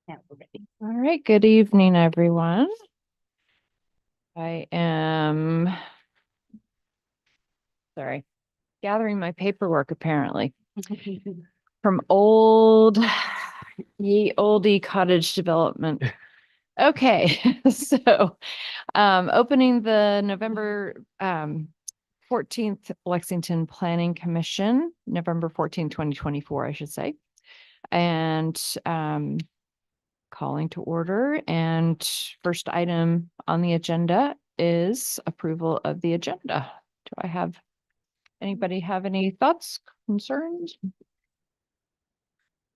Yeah, we're ready. All right, good evening, everyone. I am, sorry, gathering my paperwork apparently from ye oldie cottage development. Okay, so opening the November 14th Lexington Planning Commission, November 14, 2024, I should say. And calling to order. And first item on the agenda is approval of the agenda. Anybody have any thoughts, concerns?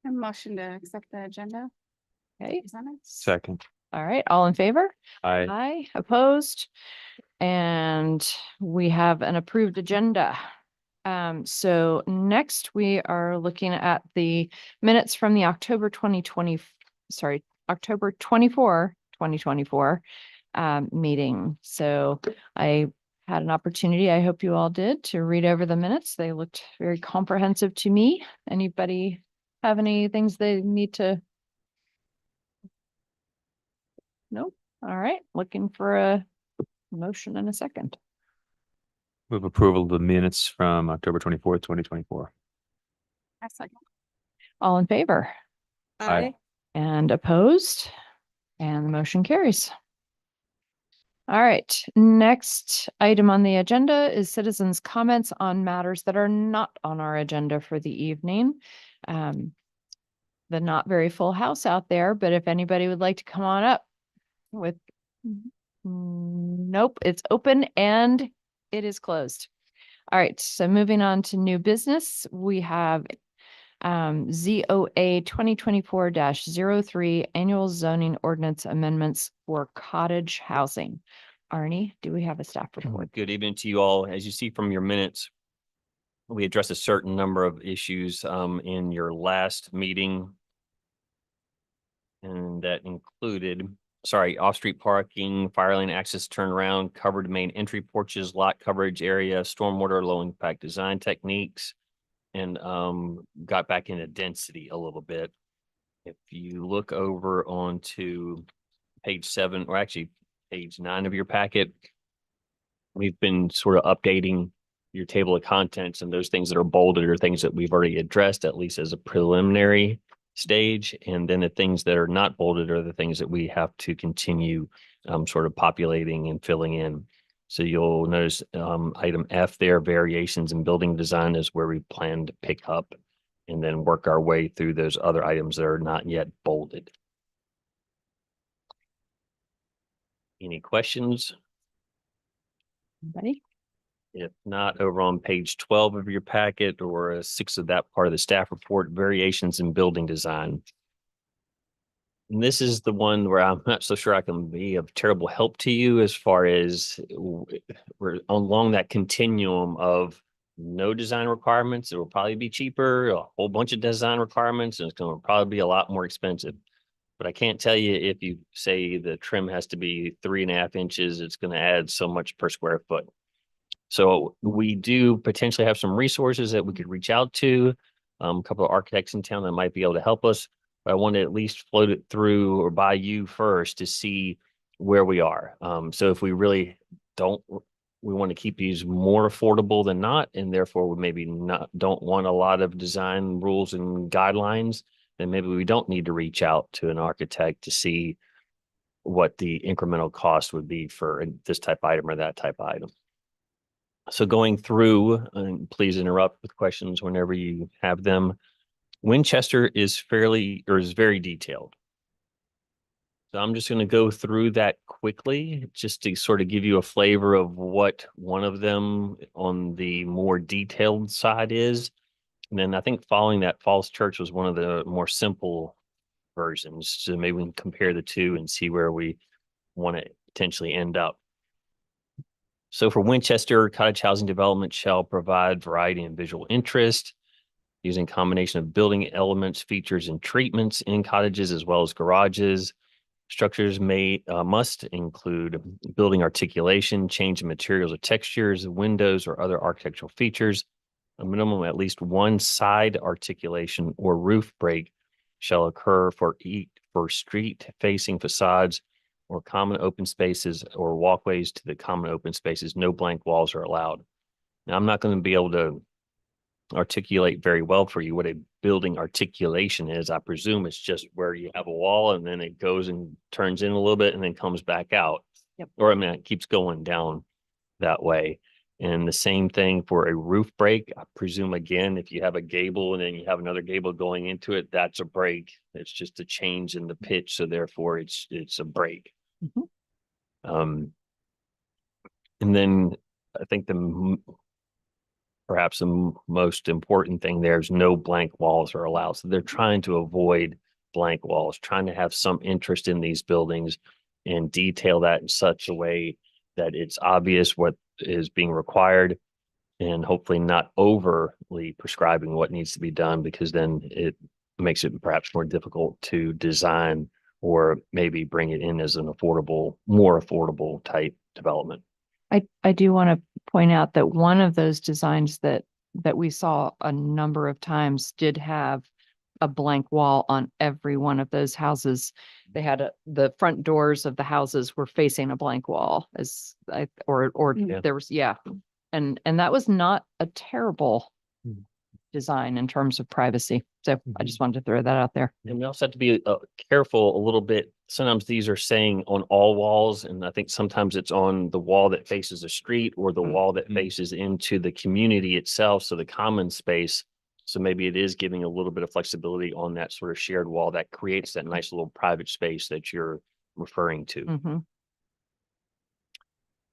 A motion to accept the agenda. Okay, Second. all right, all in favor? Aye. Aye, opposed? And we have an approved agenda. So next we are looking at the minutes from the October 24, 2024 meeting. So I had an opportunity, I hope you all did, to read over the minutes. They looked very comprehensive to me. Anybody have any things they need to? Nope. All right, looking for a motion in a second. Move approval of the minutes from October 24th, 2024. I second. All in favor? Aye. And opposed? And the motion carries. All right, next item on the agenda is citizens' comments on matters that are not on our agenda for the evening. The not very full house out there, but if anybody would like to come on up with, nope, it's open and it is closed. All right, so moving on to new business, we have ZOA 2024-03 annual zoning ordinance amendments for cottage housing. Arnie, do we have a staff report? Good evening to you all. As you see from your minutes, we addressed a certain number of issues in your last meeting. And that included, off-street parking, fire lane access turnaround, covered main entry porches, lot coverage area, stormwater, low impact design techniques, and got back into density a little bit. If you look over onto page 7, or actually page 9 of your packet, we've been sort of updating your table of contents, and those things that are bolded are things that we've already addressed, at least as a preliminary stage. And then the things that are not bolded are the things that we have to continue sort of populating and filling in. So you'll notice item F there, variations in building design, is where we plan to pick up and then work our way through those other items that are not yet bolded. Any questions? Anybody? If not, over on page 12 of your packet, or 6 of that part of the staff report, variations in building design. And this is the one where I'm not so sure I can be of terrible help to you, as far as we're along that continuum of no design requirements. It will probably be cheaper, a whole bunch of design requirements, and it's going to probably be a lot more expensive. But I can't tell you, if you say the trim has to be 3.5 inches, it's going to add so much per square foot. So we do potentially have some resources that we could reach out to, a couple of architects in town that might be able to help us. But I want to at least float it through or by you first to see where we are. So if we really don't, we want to keep these more affordable than not, and therefore we maybe don't want a lot of design rules and guidelines, then maybe we don't need to reach out to an architect to see what the incremental cost would be for this type of item or that type of item. So going through, and please interrupt with questions whenever you have them. Winchester is very detailed. So I'm just going to go through that quickly, just to sort of give you a flavor of what one of them on the more detailed side is. And then I think following that, Falls Church was one of the more simple versions. So maybe we can compare the two and see where we want to potentially end up. So for Winchester, cottage housing development shall provide variety and visual interest using combination of building elements, features, and treatments in cottages as well as garages. Structures must include building articulation, change in materials or textures, windows, or other architectural features. A minimum of at least one side articulation or roof break shall occur for for street facing facades or common open spaces or walkways to the common open spaces. No blank walls are allowed. Now, I'm not going to be able to articulate very well for you what a building articulation is. I presume it's just where you have a wall and then it goes and turns in a little bit and then comes back out. Yep. Or I mean, it keeps going down that way. And the same thing for a roof break. I presume, again, if you have a gable and then you have another gable going into it, that's a break. It's just a change in the pitch. So therefore it's a break. Mhm. And then I think perhaps the most important thing there is no blank walls are allowed. So they're trying to avoid blank walls, trying to have some interest in these buildings and detail that in such a way that it's obvious what is being required and hopefully not overly prescribing what needs to be done, because then it makes it perhaps more difficult to design or maybe bring it in as an more affordable type development. I do want to point out that one of those designs that we saw a number of times did have a blank wall on every one of those houses. They had the front doors of the houses were facing a blank wall Yeah. there was, and that was not a terrible Mhm. design in terms of privacy. So I just wanted to throw that out there. And we also have to be careful a little bit. Sometimes these are saying on all walls, and I think sometimes it's on the wall that faces a street or the wall that faces into the community itself. So the common space. So maybe it is giving a little bit of flexibility on that sort of shared wall that creates that nice little private space that you're referring to. Mhm.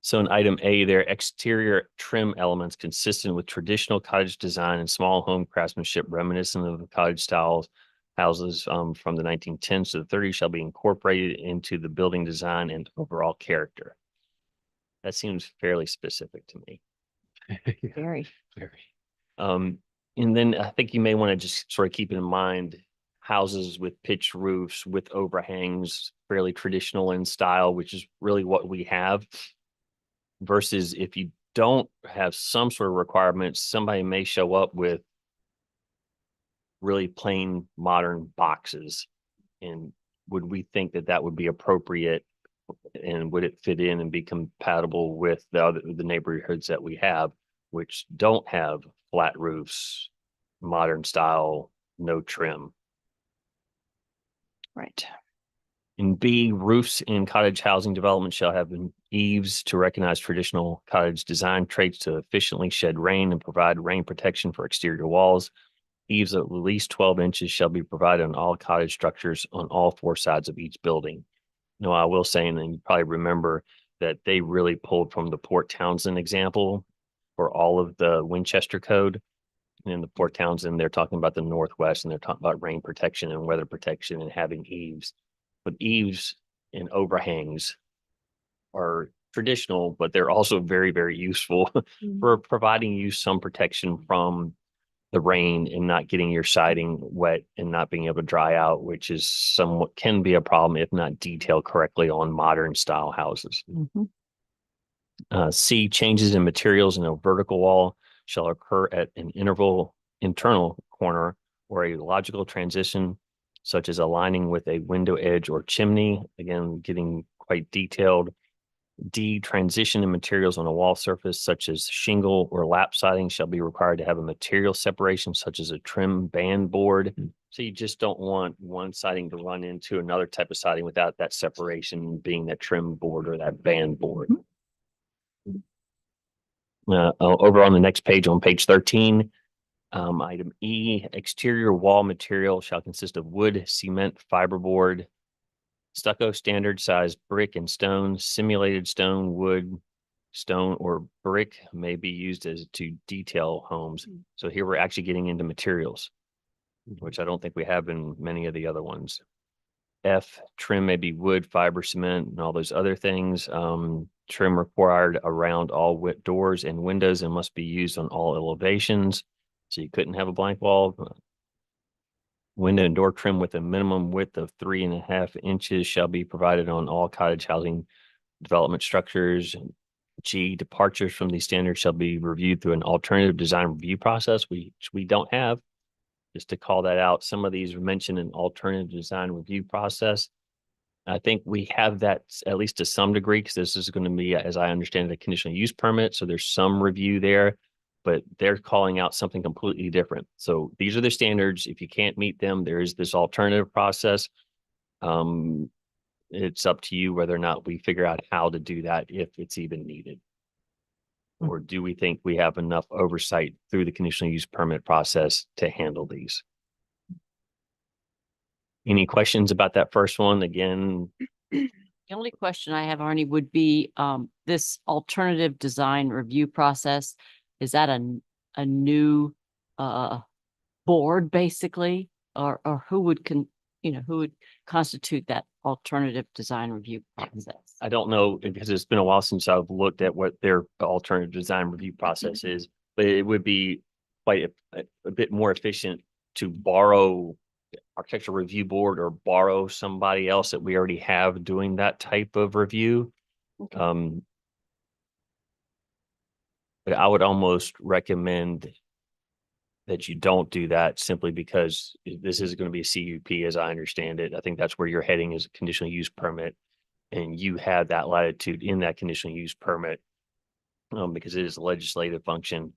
So in item A, there exterior trim elements consistent with traditional cottage design and small home craftsmanship reminiscent of the cottage styles houses from the 1910s to the 30s shall be incorporated into the building design and overall character. That seems fairly specific to me. Yeah, Very. very. And then I think you may want to just sort of keep in mind houses with pitched roofs with overhangs, fairly traditional in style, which is really what we have. Versus if you don't have some sort of requirements, somebody may show up with really plain modern boxes. And would we think that that would be appropriate? And would it fit in and be compatible with the neighborhoods that we have, which don't have flat roofs, modern style, no trim? Right. In B, roofs in cottage housing development shall have eaves to recognize traditional cottage design traits to efficiently shed rain and provide rain protection for exterior walls. Eaves of at least 12 inches shall be provided on all cottage structures on all four sides of each building. No, I will say, and then you probably remember that they really pulled from the Port Townsend example for all of the Winchester Code. And in the Port Townsend, they're talking about the Northwest and they're talking about rain protection and weather protection and having eaves. But eaves and overhangs are traditional, but they're also very, very useful for providing you some protection from the rain and not getting your siding wet and not being able to dry out, which is somewhat can be a problem if not detailed correctly on modern style houses. Mhm. C, changes in materials in a vertical wall shall occur at an internal corner or a logical transition, such as aligning with a window edge or chimney. Again, getting quite detailed. D, transition in materials on a wall surface, such as shingle or lap siding, shall be required to have a material separation, such as a trim band board. So you just don't want one siding to run into another type of siding without that separation being that trim board or that band board. Over on the next page, on page 13, item E, exterior wall material shall consist of wood, cement, fiberboard, stucco, standard size brick and stone, simulated stone, wood, stone, or brick may be used as to detail homes. So here we're actually getting into materials, which I don't think we have in many of the other ones. F, trim may be wood, fiber, cement, and all those other things. Trim required around all doors and windows and must be used on all elevations. So you couldn't have a blank wall. Window and door trim with a minimum width of 3.5 inches shall be provided on all cottage housing development structures. G, departures from these standards shall be reviewed through an alternative design review process, which we don't have. just to call that out. Some of these mention an alternative design review process. I think we have that at least to some degree, because this is going to be, as I understand it, a conditional use permit. So there's some review there, but they're calling out something completely different. So these are the standards. If you can't meet them, there is this alternative process. It's up to you whether or not we figure out how to do that, if it's even needed. Or do we think we have enough oversight through the conditional use permit process to handle these? Any questions about that first one? Again, The only question I have, Arnie, would be this alternative design review process. Is that a new board basically, or who would who would constitute that alternative design review process? I don't know, because it's been a while since I've looked at what their alternative design review process is, but it would be quite a bit more efficient to borrow architectural review board or borrow somebody else that we already have doing that type of review. Okay. But I would almost recommend that you don't do that, simply because this is going to be a CUP as I understand it. I think that's where you're heading, is a conditional use permit. And you have that latitude in that conditional use permit, because it is a legislative function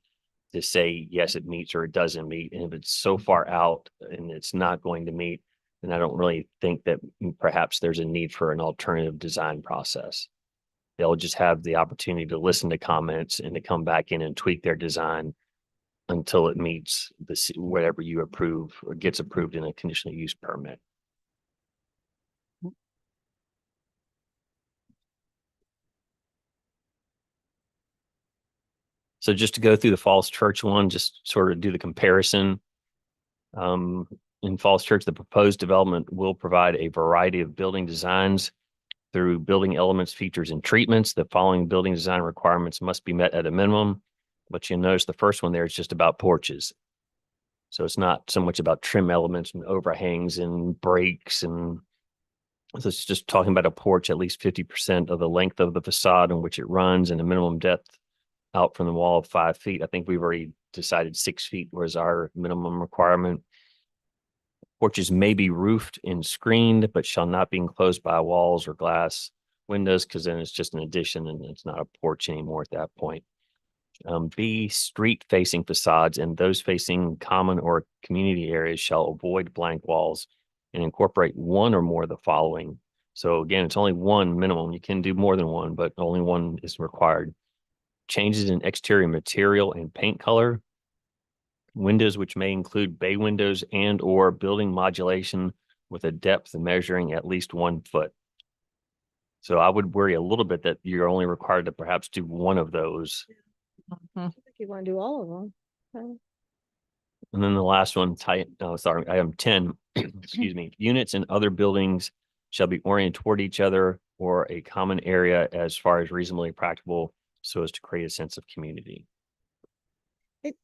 to say, yes, it meets or it doesn't meet. And if it's so far out and it's not going to meet, then I don't really think that perhaps there's a need for an alternative design process. They'll just have the opportunity to listen to comments and to come back in and tweak their design until it meets whatever you approve or gets approved in a conditional use permit. So just to go through the Falls Church one, just sort of do the comparison. In Falls Church, the proposed development will provide a variety of building designs through building elements, features, and treatments. The following building design requirements must be met at a minimum. But you'll notice the first one there is just about porches. So it's not so much about trim elements and overhangs and breaks. And so it's just talking about a porch at least 50% of the length of the facade in which it runs, and a minimum depth out from the wall of 5 feet. I think we've already decided 6 feet was our minimum requirement. Porches may be roofed and screened, but shall not be enclosed by walls or glass windows, because then it's just an addition and it's not a porch anymore at that point. B, street facing facades and those facing common or community areas shall avoid blank walls and incorporate one or more of the following. So again, it's only one minimum. You can do more than one, but only one is required. Changes in exterior material and paint color. Windows which may include bay windows and or building modulation with a depth measuring at least 1 foot. So I would worry a little bit that you're only required to perhaps do one of those. Mhm. I think you want to do all of them. Okay. And then the last one, item 10, excuse me, units and other buildings shall be oriented toward each other or a common area as far as reasonably practicable, so as to create a sense of community.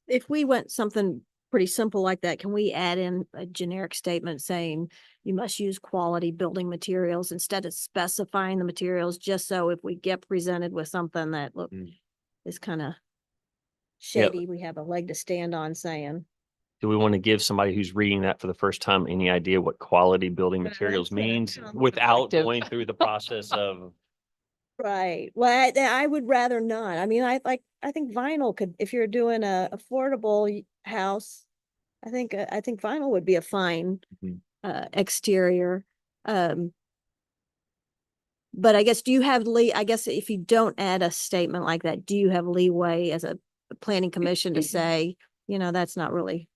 If we went something pretty simple like that, can we add in a generic statement saying you must use quality building materials instead of specifying the materials, just so if we get presented with something that is kind of shady, we have a leg to stand on saying. Do we want to give somebody who's reading that for the first time any idea what quality building Right, materials that's what I means found without subjective. going through the process of? Right. Well, I would rather not. I mean, I think vinyl could, if you're doing a affordable house, I think vinyl would be a fine Mhm. Exterior. But I guess, do you have I guess if you don't add a statement like that, do you have leeway as a planning commission to say, that's not really.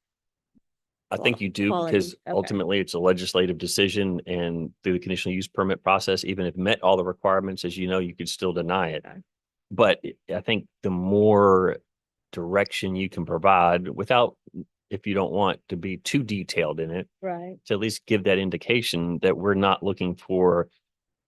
I think you do, Quality, because okay. ultimately it's a legislative decision, and through the conditional use permit process, even if met all the requirements, as you know, you could still deny it. Okay. But I think the more direction you can provide without, if you don't want to be too detailed in it, Right. to at least give that indication that we're not looking for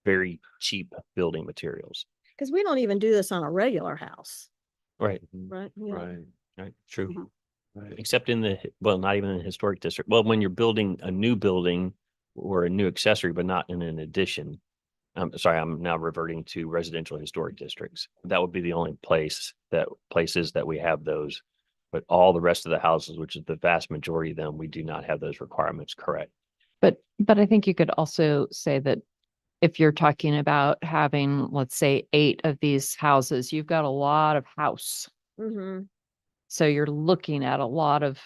very cheap building materials. Because we don't even do this on a regular house, Right. right? You know, Right. True. Mhm. Right. Except in not even in the historic district. Well, when you're building a new building or a new accessory, but not in an addition. I'm sorry, I'm now reverting to residential historic districts. That would be the only places that we have those. But all the rest of the houses, which is the vast majority of them, we do not have those requirements, correct? But I think you could also say that if you're talking about having, let's say, 8 of these houses, you've got a lot of house. Mm-hmm. So you're looking at a lot of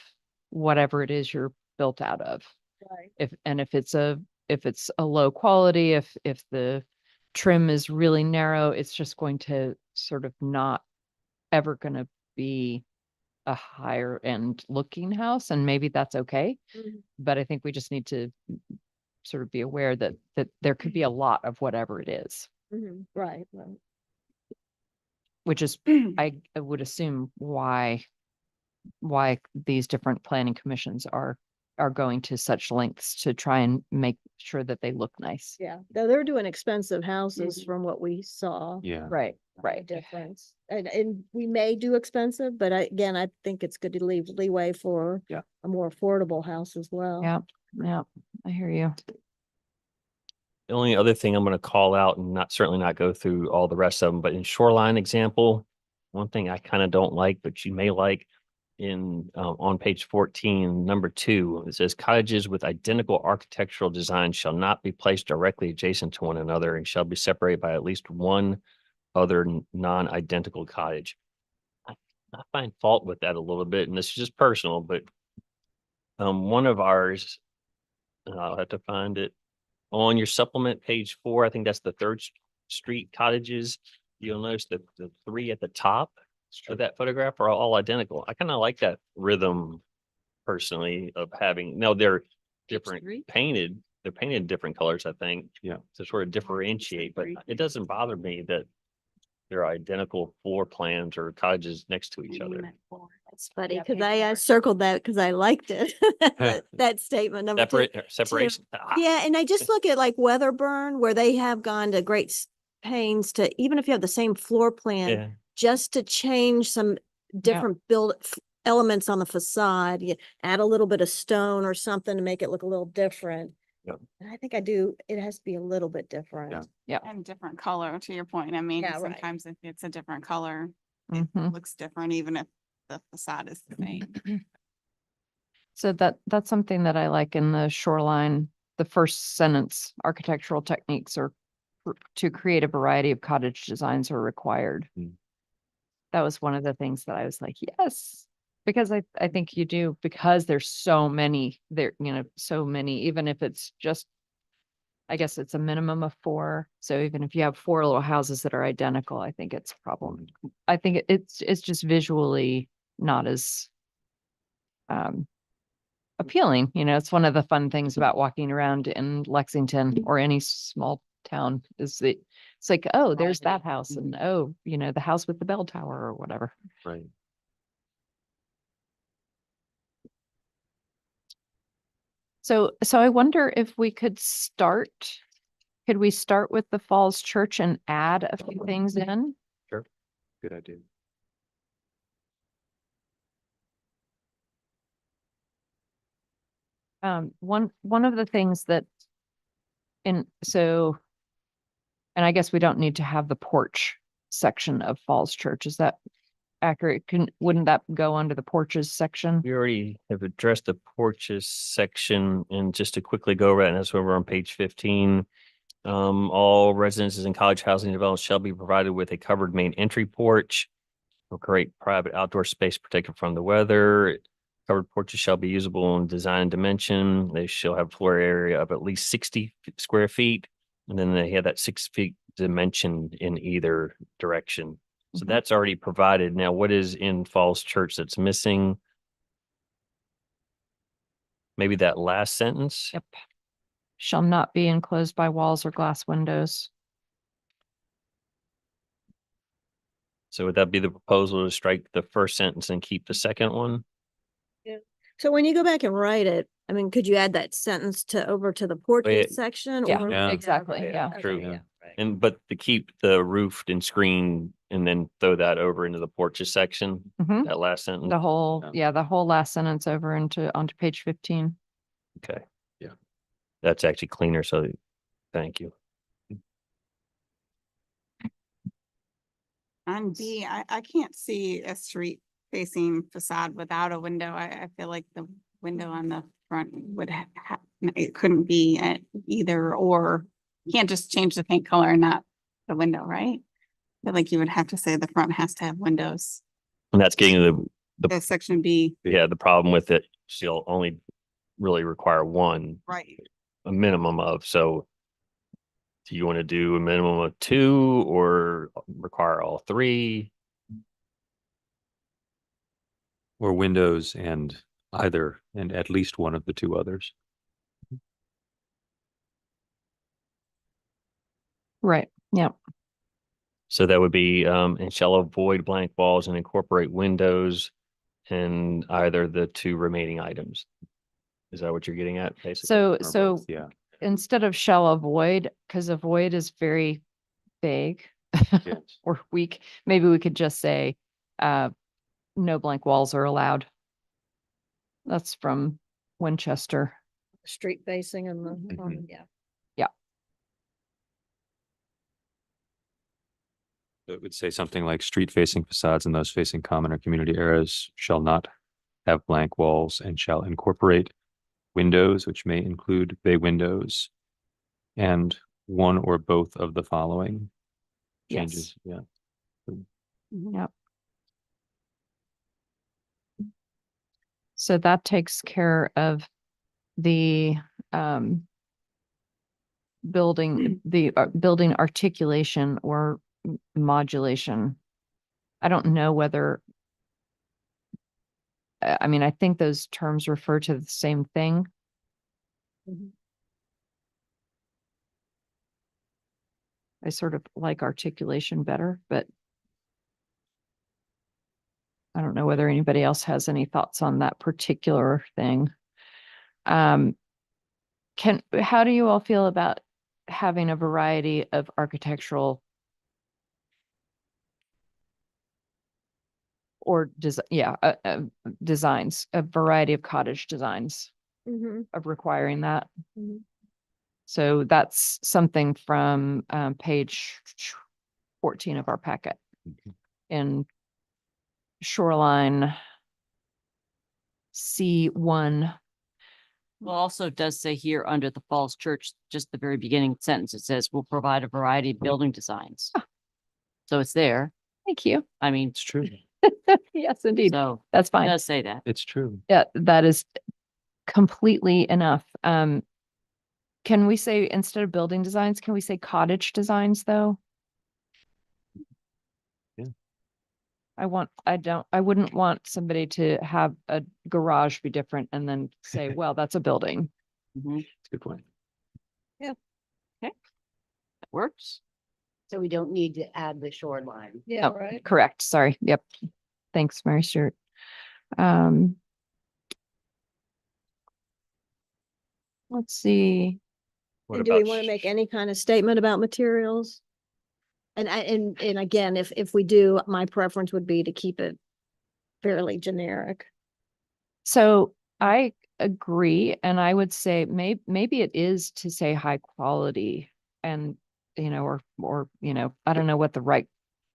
whatever it is you're built out of. Right. If it's a low quality, if the trim is really narrow, it's just going to sort of not ever going to be a higher end looking house, and maybe that's okay. Mhm. But I think we just need to sort of be aware that there could be a lot of whatever it is, Mm-hmm. Right, right. which is I would assume why these different planning commissions are going to such lengths to try and make sure that they look nice. Yeah, though they're doing expensive houses from what we saw. Yeah. Right, The right. difference. And we may do expensive, but again, I think it's good to leave leeway for Yeah. a more affordable house as well. Yeah, yeah, I hear you. The only other thing I'm going to call out, and certainly not go through all the rest of them, but in shoreline example, one thing I kind of don't like, but you may like, on page 14, number 2, it says cottages with identical architectural designs shall not be placed directly adjacent to one another and shall be separated by at least one other non-identical cottage. I find fault with that a little bit, and this is just personal, but one of ours, and I'll have to find it, on your supplement page 4, I think that's the Third Street cottages. You'll notice that the 3 at the top of that photograph are all identical. I kind of like that rhythm personally of having, no, they're different three? painted. They're painted different colors, I think. Yeah. To sort of differentiate, but it doesn't bother me that they're identical floor plans or cottages next to each other. That's funny, Yeah, because page I four. circled that because I liked it. That statement number 2. Separation. Yeah, and I just look at like Weatherburn, where they have gone to great pains to, even if you have the same floor plan, Yeah. just to change some different elements on the facade, you add a little bit of stone or something to make it look a little different. Yep. And I think it has to be a little bit different. Yeah. And different color, to your point. I mean, Yeah, right. sometimes if it's a different color, Mhm. looks different, even if the facade is the same. So that's something that I like in the shoreline. The first sentence, architectural techniques to create a variety of cottage designs are required. Mm. That was one of the things that I was like, yes, because I think you do, because there's so many so many, even if it's just, I guess it's a minimum of 4. So even if you have 4 little houses that are identical, I think it's a problem. I think it's just visually not as appealing. It's one of the fun things about walking around in Lexington or any small town is that it's like, oh, there's that house, and oh, the house with the bell tower or whatever. Right. So I wonder if could we start with the Falls Church and add a few things in? Good idea. One of the things that and I guess we don't need to have the porch section of Falls Church. Is that accurate? Wouldn't that go under the porches section? We already have addressed the porches section, and just to quickly go over it, and that's where we're on page 15. All residences and college housing developments shall be provided with a covered main entry porch or create private outdoor space protected from the weather. Covered porches shall be usable in design and dimension. They shall have floor area of at least 60 square feet. And then they have that 6 feet dimension in either direction. So Mhm. that's already provided. Now, what is in Falls Church that's missing? Maybe that last sentence. Yep. Shall not be enclosed by walls or glass windows. So would that be the proposal, to strike the first sentence and keep the second one? So when you go back and write it, I mean, could you add that sentence over to the porches section? Yeah, or- Yeah. exactly. right. Yeah. Okay, True. yeah, right. And but to keep the roofed and screened and then throw that over into the porches section, Mhm. that last sentence. The whole last sentence over onto page 15. Okay. Yeah. That's actually cleaner. So thank you. On B, I can't see a street facing facade without a window, I feel like the window on the front would it couldn't be either or. You can't just change the paint color and not the window, right? I feel like you would have to say the front has to have windows. And that's getting the The section B, yeah, the problem with it, she'll only really require one, right? a minimum of, so do you want to do a minimum of two or require all three? Or windows and either, and at least one of the two others. Right, yeah. So that would be, and shall avoid blank walls and incorporate windows in either the two remaining items. Is that what you're getting at, basically? So, Or so both, yeah. instead of shall avoid, because avoid is very vague Yes. or weak, maybe we could just say, no blank walls are allowed. That's from Winchester. Street facing and the, Mhm. yeah. It would say something like street facing facades and those facing common or community areas shall not have blank walls and shall incorporate windows, which may include bay windows and one or both of the following Yes. changes. Yeah. Yep. So that takes care of the building, the building articulation or modulation. I don't know whether, I mean, I think those terms refer to the same thing. Mhm. I sort of like articulation better, but I don't know whether anybody else has any thoughts on that particular thing. How do you all feel about having a variety of architectural or designs, a variety of cottage designs, Mhm. of requiring that? Mhm. So that's something from page 14 of our packet in shoreline C1. Well, also it does say here under the Falls Church, just the very beginning sentence, it says we'll provide a variety of building designs. So it's there. Thank you. I mean, It's true. Yes, indeed. so That's it fine. does say that. It's true. Yeah, that is completely enough. Can we say instead of building designs, can we say cottage designs though? Yeah. I wouldn't want somebody to have a garage be different and then say, well, that's a building. Mhm. It's a good point. That works. So we don't need to add the shoreline. Yeah, Oh, right. Correct, sorry. Yep. Thanks, Mary Stuart. Let's see. What And do we about want to make any kind of statement about materials? And again, if we do, my preference would be to keep it fairly generic. So I agree, and I would say maybe it is to say high quality and, or, I don't know what the right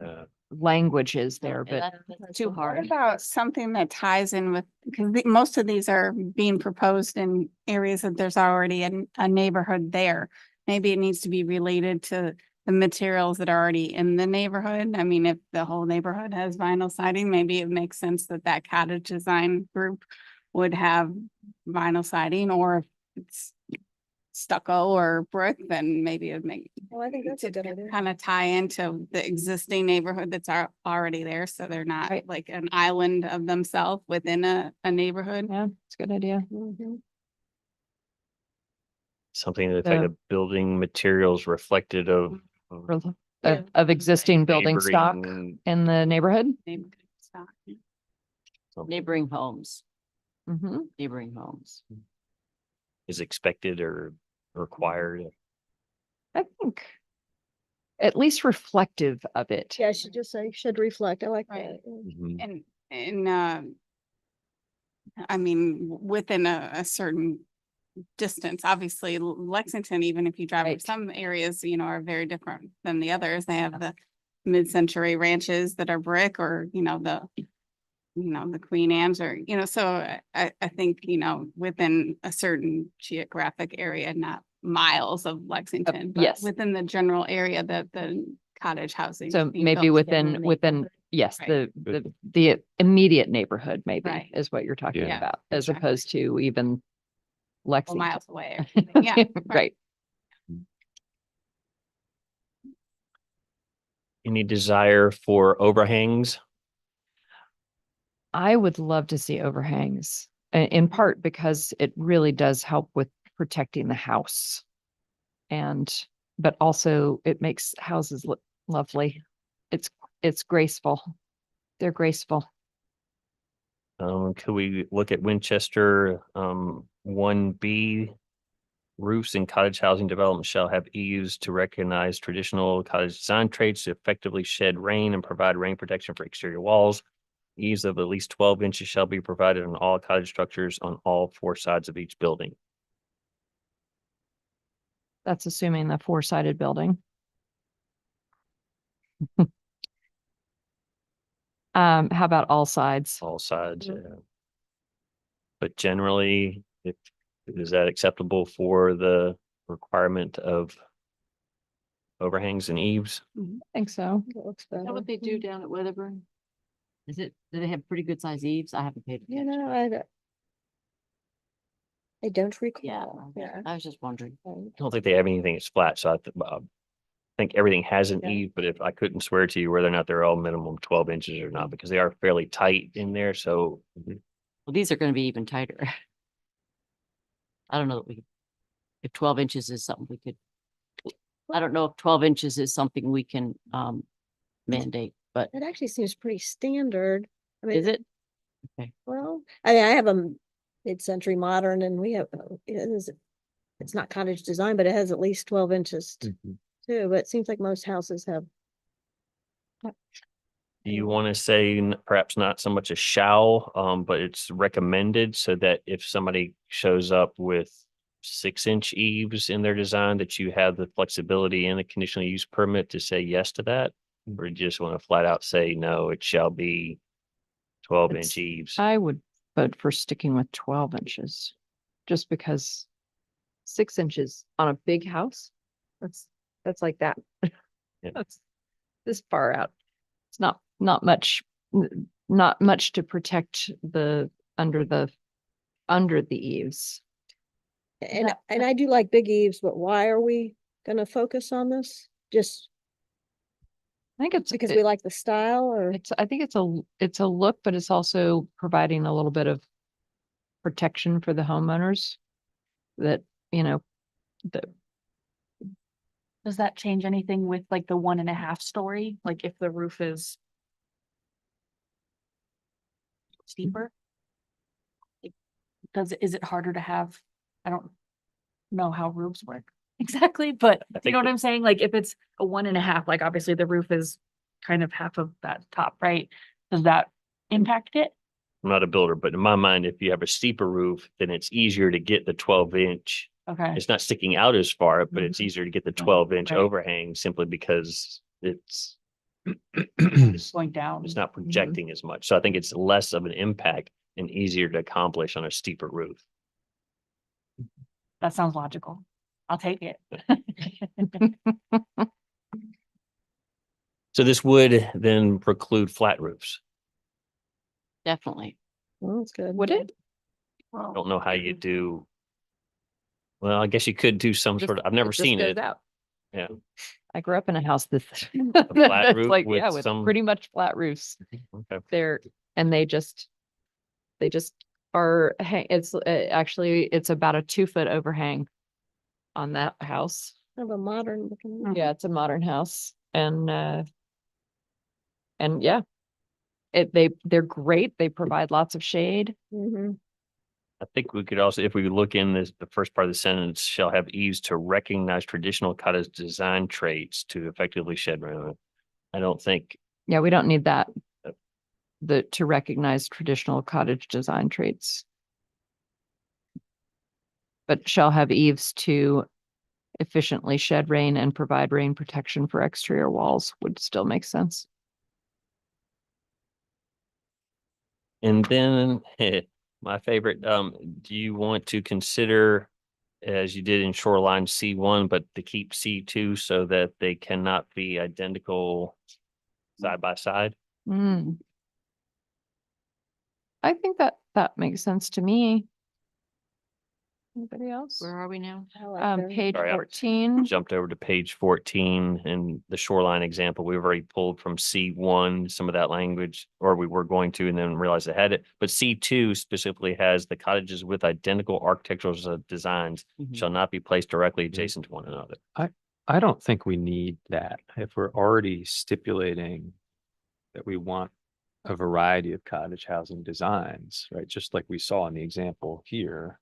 uh, language is there, Yeah, but that's too What hard. about something that ties in with, because most of these are being proposed in areas that there's already a neighborhood there. Maybe it needs to be related to the materials that are already in the neighborhood. I mean, if the whole neighborhood has vinyl siding, maybe it makes sense that that cottage design group would have vinyl siding, or if it's stucco or brick, then maybe it'd make Well, I think that's a good idea. kind of tie into the existing neighborhood that's already there, so they're not Right. like an island of themselves within a neighborhood. yeah, it's a good idea. Mhm. something that's like Yeah. the building materials reflected of Of, Yeah. of existing building stock neighboring in the neighborhood. Neighborhood stock. something Neighboring homes, Mm-hmm. neighboring homes. is expected or required. I think at least reflective of it. Yeah, I should just say, should reflect. I like Right. that. Mhm. And I mean, within a certain distance, obviously Lexington, even if you drive, Right. some areas, are very different than the others. They have the mid-century ranches that are brick, or, the the Queen Anne's or, so I think, within a certain geographic area, not miles of Lexington, but yes. within the general area that the cottage housing. So is being maybe built. within, yes, Right. the immediate neighborhood maybe Right. is what you're talking Yeah. about, as exactly. opposed to even Well, Lexington. miles away. Or something. Yeah. Right. Any desire for overhangs? I would love to see overhangs, in part because it really does help with protecting the house. But also it makes houses look lovely. It's graceful. They're graceful. Could we look at Winchester, 1B? Roofs in cottage housing development shall have eaves to recognize traditional cottage design traits to effectively shed rain and provide rain protection for exterior walls. Eaves of at least 12 inches shall be provided on all cottage structures on all 4 sides of each building. That's assuming the 4-sided building. How about all sides? All sides, Mhm. yeah. But generally, is that acceptable for the requirement of overhangs and eaves? I think so. That looks Is that better. what they do down at Weatherburn? Do they have pretty good size eaves? I haven't paid You attention. know, I don't Yeah, recall. Yeah. I was just wondering. I don't think they have anything that's flat, so I think everything has an Okay. eave, but if I couldn't swear to you whether or not they're all minimum 12 inches or not, because they are fairly tight in there, so. Well, these are gonna be even tighter. I don't know if 12 inches is something we could. I don't know if 12 inches is something we can mandate, but It actually seems pretty standard. I mean, is it? well, I have a mid-century modern and we have, it's not cottage design, but it has at least 12 inches too, but it seems like most houses have. Do you want to say perhaps not so much a shall, but it's recommended so that if somebody shows up with 6-inch eaves in their design, that you have the flexibility in a conditional use permit to say yes to that? Or you just want to flat out say, no, it shall be 12-inch eaves? I would vote for sticking with 12 inches, just because 6 inches on a big house, that's like that. Yeah. That's this far out. It's not much, not much to protect under the eaves. And I do like big eaves, but why are we gonna focus on this? Just I think it's because we like the style or? I think it's a look, but it's also providing a little bit of protection for the homeowners that, that Does that change anything with like the 1.5 story? Like if the roof is steeper? Is it harder to have? I don't know how roofs work exactly, but I you think know what that- I'm saying? Like if it's a 1.5, like obviously the roof is kind of half of that top, right? Does that impact it? I'm not a builder, but in my mind, if you have a steeper roof, then it's easier to get the 12-inch. Okay. It's not sticking out as far, but it's easier to get the 12-inch Right. overhang simply because it's Going down. it's not projecting as much. So I think it's less of an impact and easier to accomplish on a steeper roof. That sounds logical. I'll take it. So this would then preclude flat roofs. Definitely. Well, that's good. would it? I don't know how you do. Well, I guess you could do some Just- sort of, I've never just seen goes it. out. Yeah. I grew up in a house flat that's roof like, with yeah, with some- pretty much flat roofs. Okay. They just are, it's actually, it's about a 2-foot overhang on that house. Have a modern looking. Yeah, it's a modern house and yeah, they're great. They provide lots of shade. Mhm. I think we could also, if we look in this, the first part of the sentence, shall have eaves to recognize traditional cottage design traits to effectively shed rain. I don't think, Yeah, we don't need that. To recognize traditional cottage design traits. But shall have eaves to efficiently shed rain and provide rain protection for exterior walls would still make sense. And then my favorite, do you want to consider, as you did in shoreline C1, but to keep C2 so that they cannot be identical side by side? Hmm. I think that makes sense to me. Anybody else? Where are we now? I like that. Page Sorry, I 14. Jumped over to page 14 and the shoreline example, we've already pulled from C1, some of that language, or we were going to, and then realized I had it. But C2 specifically has the cottages with identical architectural designs Mhm. shall not be placed directly adjacent to one another. I don't think we need that. If we're already stipulating that we want a variety of cottage housing designs, right? Just like we saw in the example here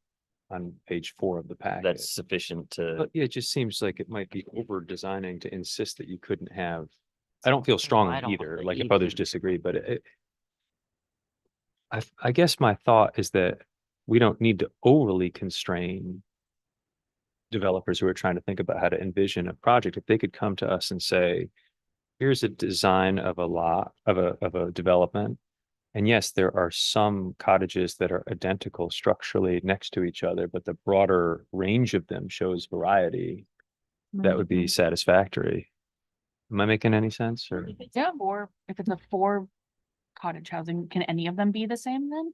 on page 4 of the packet. That's sufficient to, But yeah, it just seems like it might be over designing to insist that you couldn't have. I don't feel strong I on don't either, like like if either. others disagree, but I guess my thought is that we don't need to overly constrain developers who are trying to think about how to envision a project. If they could come to us and say, here's a design of a lot of a development. And yes, there are some cottages that are identical structurally next to each other, but the broader range of them shows variety. That would be Mhm. satisfactory. Am I making any sense or? Yeah, or if it's a 4 cottage housing, can any of them be the same then?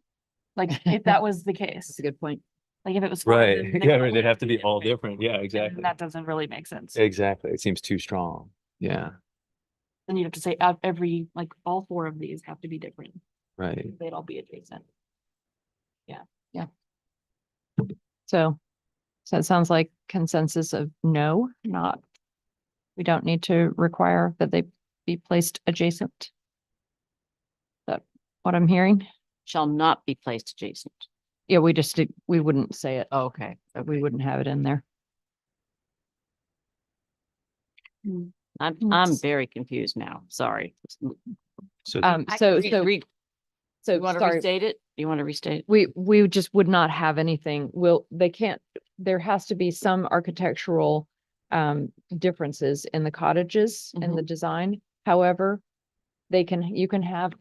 Like, if that was the case, That's a good point. like if it was. 4, then they Yeah, all they'd have to be all different. different. Yeah, And exactly. that doesn't really make sense. Exactly. It seems too strong. Yeah, Then you'd have to say every, like, all 4 of these have to be different. right. They'd all be adjacent. So it sounds like consensus of no, not. We don't need to require that they be placed adjacent. Is that what I'm hearing? Shall not be placed adjacent. Yeah, we wouldn't say it. Okay. We wouldn't have it in there. I'm Let's- very confused now. Sorry. So I So, can read- so You want to sorry, restate it? You want to restate it? we just would not have anything. They can't, there has to be some architectural differences in the cottages in the design. However, you can have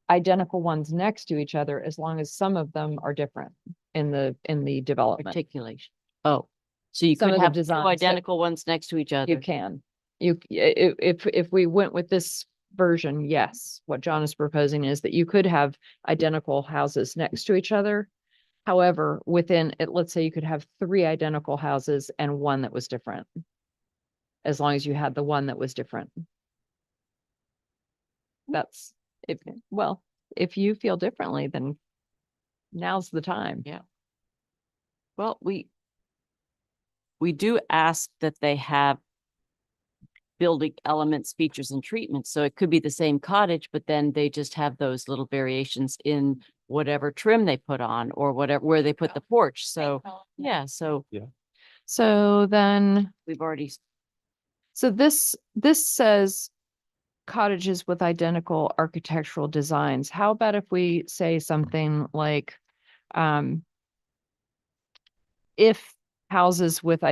identical ones next to each other as long as some of them are different in the development. Articulation. Oh, so you Some could of the have 2 designs that- identical ones next to each other. You can. If we went with this version, yes, what John is proposing is that you could have identical houses next to each other. However, within it, let's say you could have 3 identical houses and one that was different. As long as you had the one that was different. That's if you feel differently, then now's the time. Yeah. Well, we do ask that they have building elements, features, and treatments. So it could be the same cottage, but then they just have those little variations in whatever trim they put on or whatever, where they put the porch. So, yeah, so So then, we've already, so this says cottages with identical architectural designs. How about if we say something like, if houses with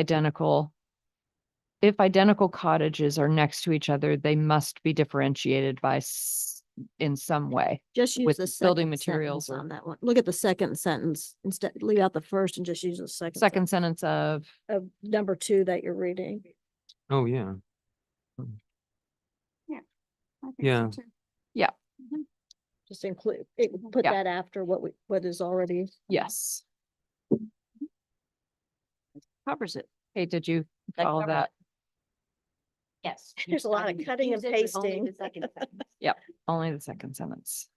if identical cottages are next to each other, they must be differentiated in some way. Just use with the building second materials sentence or- on that one. Look at the second sentence instead, leave out the first and just use the Second sentence of, of number 2 that you're reading. oh, yeah. I think Yeah. so too. Just include, put Yeah. that after what is already. yes. covers it. Hey, did you That follow covers that? Yes. There's a lot of cutting and pasting. Only the second sentence.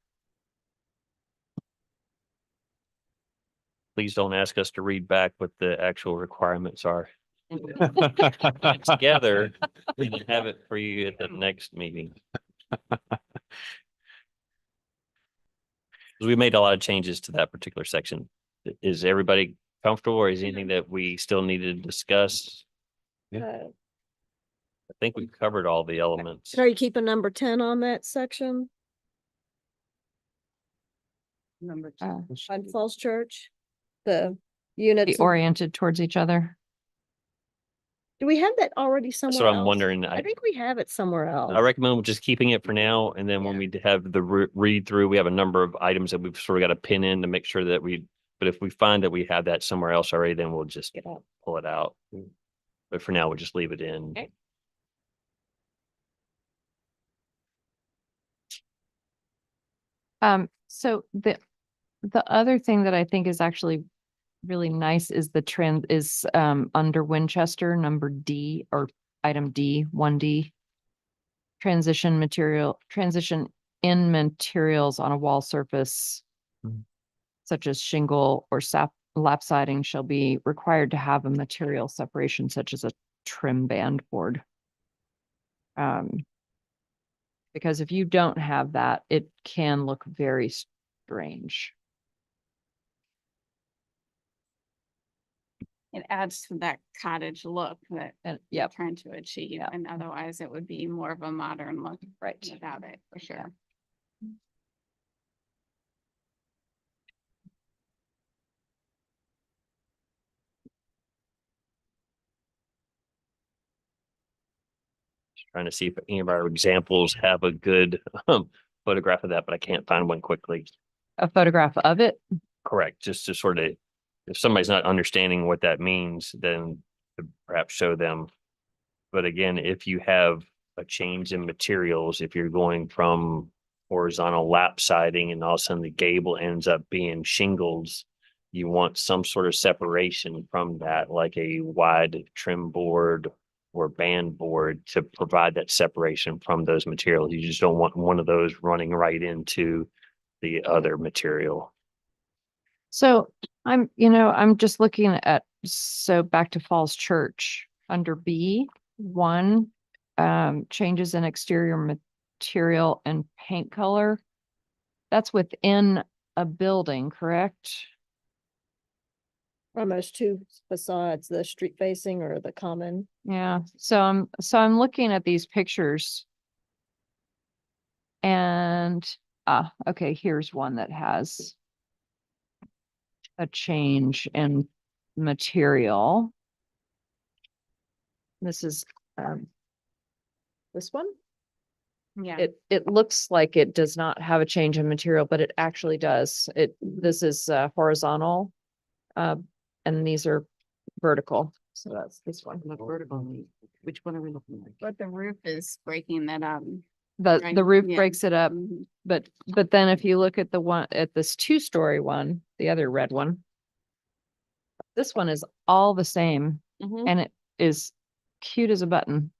please don't ask us to read back what the actual requirements are. Together, we can have it for you at the next meeting. We made a lot of changes to that particular section. Is everybody comfortable or is anything that we still need to discuss? Yeah. I think we've covered all the elements. So are you keeping number 10 on that section Number Uh, on Falls Church? The units. Be oriented towards each other. Do we have that already somewhere That's what I'm else? wondering. I think we have it somewhere else. I recommend just keeping it for now, and then when we have the read through, we have a number of items that we've sort of got to pin in to make sure that but if we find that we have that somewhere else already, then we'll just Get out. pull it out. But for now, we'll just leave it in. Okay. So the other thing that I think is actually really nice is under Winchester, number D, or item D, 1D. Transition in materials on a wall surface Mhm. such as shingle or lap siding shall be required to have a material separation such as a trim band board. Because if you don't have that, it can look very strange. It adds to that cottage look that And you're yep, trying to achieve, and otherwise it would be more of a modern look right. without it, for sure. Trying to see if any of our examples have a good photograph of that, but I can't find one quickly. A photograph of it. Correct, just to sort of, if somebody's not understanding what that means, then to perhaps show them. But again, if you have a change in materials, if you're going from horizontal lap siding and all of a sudden the gable ends up being shingles, you want some sort of separation from that, like a wide trim board or band board to provide that separation from those materials. You just don't want one of those running right into the other material. So I'm just looking at, so back to Falls Church under B1, changes in exterior material and paint color. That's within a building, correct? Almost two facades, the street facing or the common. Yeah, so I'm looking at these pictures. And okay, here's one that has a change in material. This is this one. Yeah. It looks like it does not have a change in material, but it actually does. This is horizontal. And these are vertical. So that's this one. Look vertical. Which one are we looking at? But the roof is breaking that up. The Right, roof yeah. breaks it up, Mhm. but then if you look at this 2-story one, the other red one, this one is all the same Mhm. and it is cute as a button.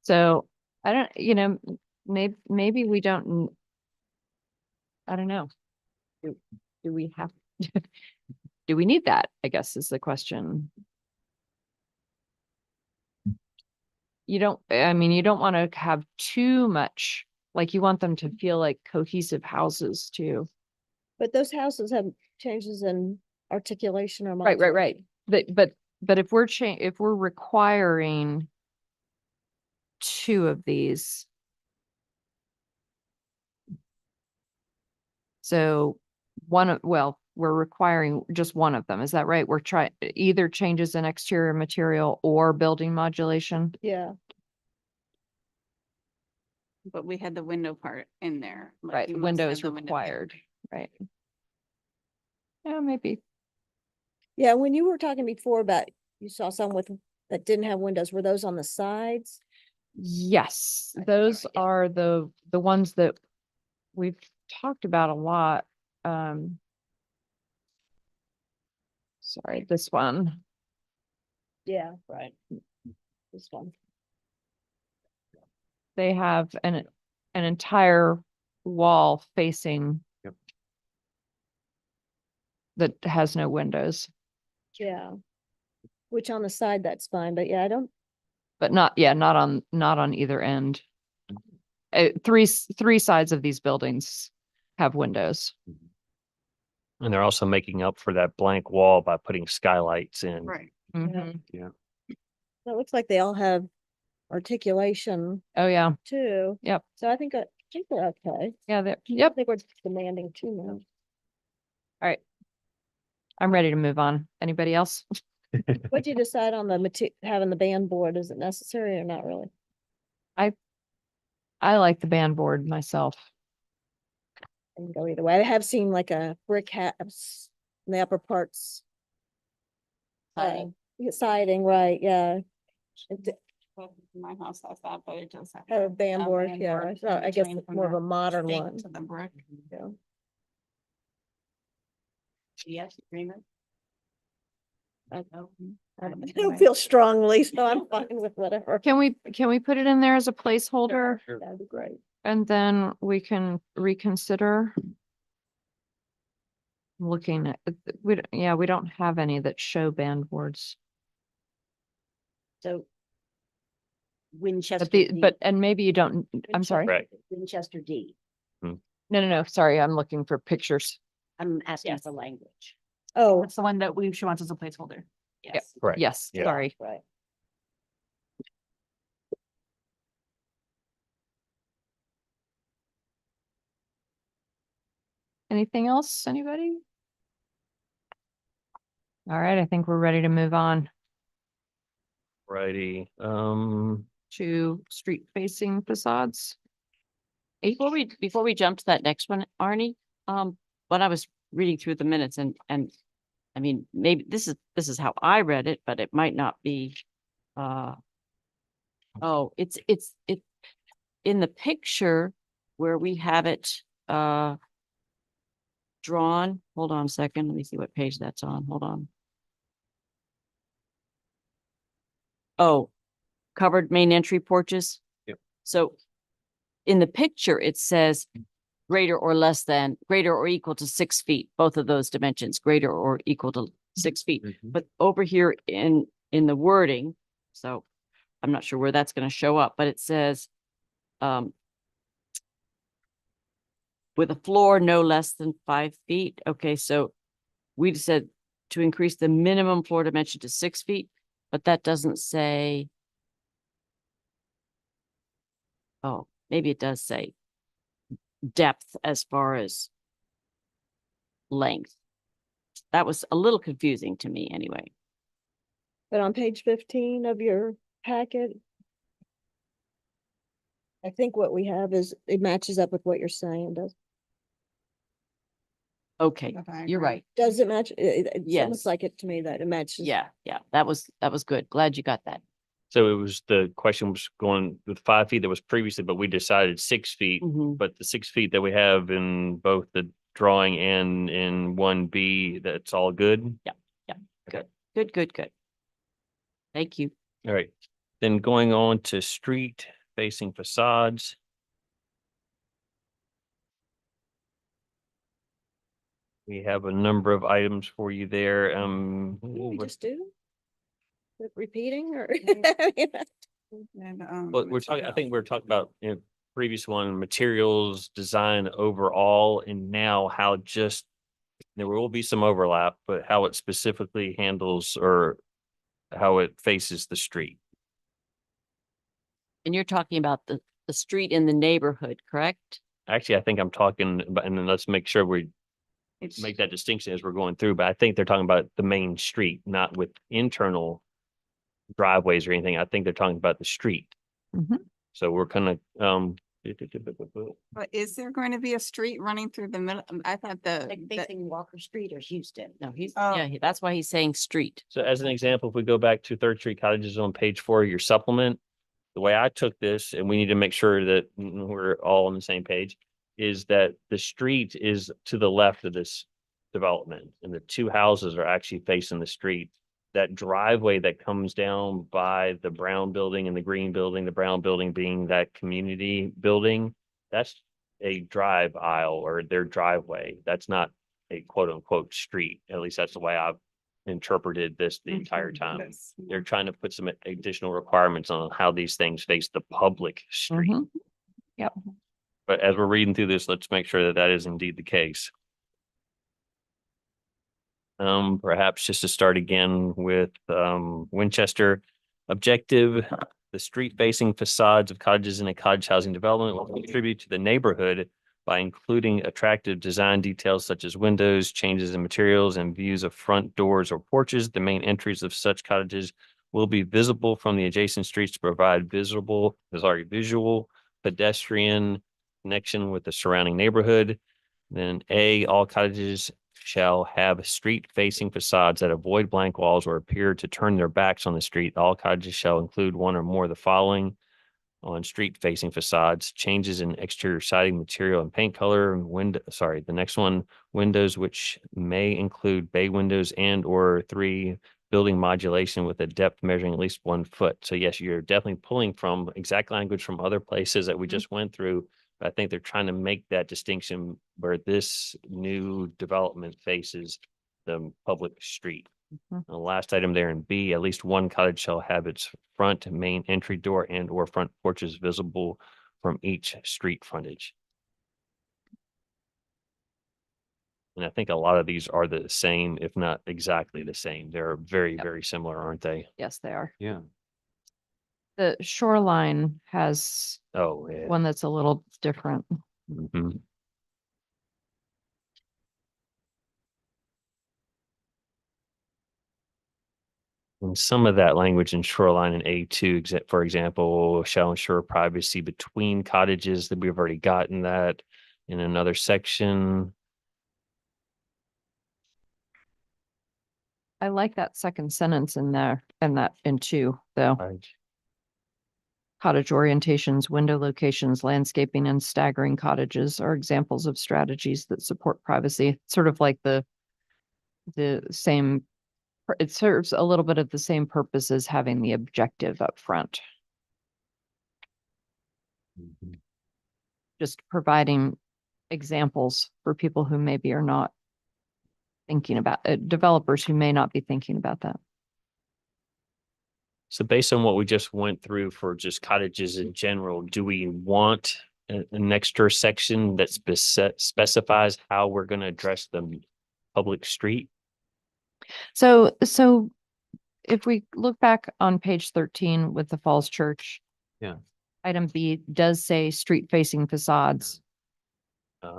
So I don't, maybe we don't, I don't know. Do we have, do we need that? I guess is the question. You don't want to have too much, like you want them to feel like cohesive houses too. But those houses have changes in articulation or. Right. But if we're requiring 2 of these. So we're requiring just one of them. Is that right? We're trying either changes in exterior material or building modulation. Yeah, But we had the window part in there. like Right. you The must window have is the window part. required. Right. Yeah, maybe. yeah, when you were talking before about, you saw some that didn't have windows, were those on the sides? Yes, those are the ones that we've talked about a lot. Sorry, this one. Yeah, right. This one. They have an entire wall facing Yep. that has no windows, Yeah. Which on the side, that's fine, but yeah, I don't, but not on either end. Three sides of these buildings have windows. And they're also making up for that blank wall by putting skylights in. Right. Mhm. it looks like they all have articulation Oh, yeah. too. Yep. So I think they're okay. Yeah. I Yep. think we're demanding too much. All right. I'm ready to move on. Anybody else? What'd you decide on the having the band board? Is it necessary or not really? I like the band board myself. I can go either way. I have seen like a brick hat in the upper parts. Siding, right, yeah. My house has that, but it does have. Have a band board, band yeah. board So I guess between it's from more of the a modern stake one. To the brick. Yeah. Yes, agreement. I I don't feel strongly, so I'm fine with whatever. Can we put it in there as a placeholder? That'd be great. And then we can reconsider. Looking at, we don't have any that show band boards. So Winchester. And maybe you don't, I'm sorry. Right. Winchester D. No, sorry, I'm looking for pictures. I'm asking Yes. for language. Oh, That's the one that she wants as a placeholder. Yes. Correct. Yes, Yeah. sorry. right. Anything else, anybody? All right, I think we're ready to move on Righty. to street facing facades. Before we jump to that next one, Arnie, when I was reading through the minutes and I mean, maybe this is how I read it, but it might not be. It's in the picture where we have it drawn. Hold on a second. Let me see what page that's on. Hold on. Oh, covered main entry porches. Yep. So in the picture, it says greater or equal to 6 feet, both of those dimensions, greater or equal to 6 feet. But over here in the wording, so I'm not sure where that's going to show up, but it says with a floor no less than 5 feet. Okay, so we said to increase the minimum floor dimension to 6 feet, but that doesn't say. Oh, maybe it does say depth as far as length. That was a little confusing to me anyway. But on page 15 of your packet, I think what we have is, it matches up with what you're saying. Okay, you're right. Does it match? It Yes. looks like it to me that it matches. Yeah, that was good. Glad you got that. So it was, the question was going with 5 feet that was previously, but we decided 6 feet. Mhm. But the 6 feet that we have in both the drawing and in 1B, that's all good? Good. Thank you. All right. Then going on to street facing facades. We have a number of items for you there. What do we just do? Repeating or? Well, we're talking, I think we're talking about, previous one, materials, design overall, and now how just, there will be some overlap, but how it specifically handles or how it faces the street. And you're talking about the street in the neighborhood, correct? Actually, I think I'm talking about, and then let's make sure we make that distinction as we're going through, but I think they're talking about the main street, not with internal driveways or anything. I think they're talking about the street. Mhm. So we're kind of, But is there going to be a street running through the middle? I thought Like facing Walker Street or Houston. No, Oh. that's why he's saying street. so as an example, if we go back to Third Street Cottages on page 4 of your supplement, the way I took this, and we need to make sure that we're all on the same page, is that the street is to the left of this development and the two houses are actually facing the street. That driveway that comes down by the brown building and the green building, the brown building being that community building, that's a drive aisle or their driveway. That's not a quote unquote street. At least that's the way I've interpreted this the entire time. They're trying to put some additional requirements on how these things face the public street. Mhm. Yep. But as we're reading through this, let's make sure that that is indeed the case. Perhaps just to start again with Winchester objective, the street facing facades of cottages in a cottage housing development will contribute to the neighborhood by including attractive design details such as windows, changes in materials, and views of front doors or porches. The main entries of such cottages will be visible from the adjacent streets to provide visual pedestrian connection with the surrounding neighborhood. Then A, all cottages shall have street-facing facades that avoid blank walls or appear to turn their backs on the street. All cottages shall include one or more of the following on street-facing facades: changes in exterior siding material and paint color, the next one, windows which may include bay windows and or 3, building modulation with a depth measuring at least 1 foot. So yes, you're definitely pulling from exact language from other places that we just went through. But I think they're trying to make that distinction where this new development faces the public street. Mhm. The last item there in B, at least one cottage shall have its front main entry door and or front porches visible from each street frontage. And I think a lot of these are the same, if not exactly the same. They're very, Yep. very similar, aren't they? Yes, they are. Yeah. The shoreline has Oh, yeah. one that's a little different. Mhm. And some of that language in shoreline in A2, for example, shall ensure privacy between cottages, that we've already gotten that in another section. I like that second sentence in there and that in 2, though. Right. Cottage orientations, window locations, landscaping, and staggering cottages are examples of strategies that support privacy. Sort of like the same, it serves a little bit of the same purpose as having the objective up front, Mhm. just providing examples for people who maybe are not thinking about developers who may not be thinking about that. So based on what we just went through for just cottages in general, do we want an extra section that specifies how we're going to address the public street? So if we look back on page 13 with the Falls Church. Yeah. Item B does say street facing facades.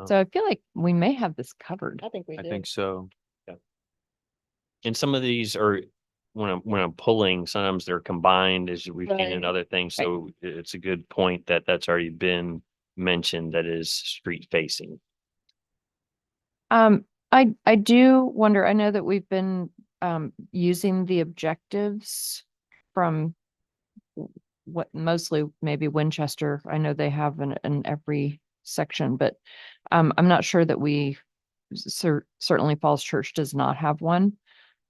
So I feel like we may have this covered. I think we I do. think so. And some of these are, when I'm pulling, sometimes they're combined as we've seen in Right. other things. So it's a good point that that's already been mentioned, that is street facing. I do wonder, I know that we've been using the objectives from what mostly maybe Winchester. I know they have in every section, but I'm not sure that we certainly Falls Church does not have one.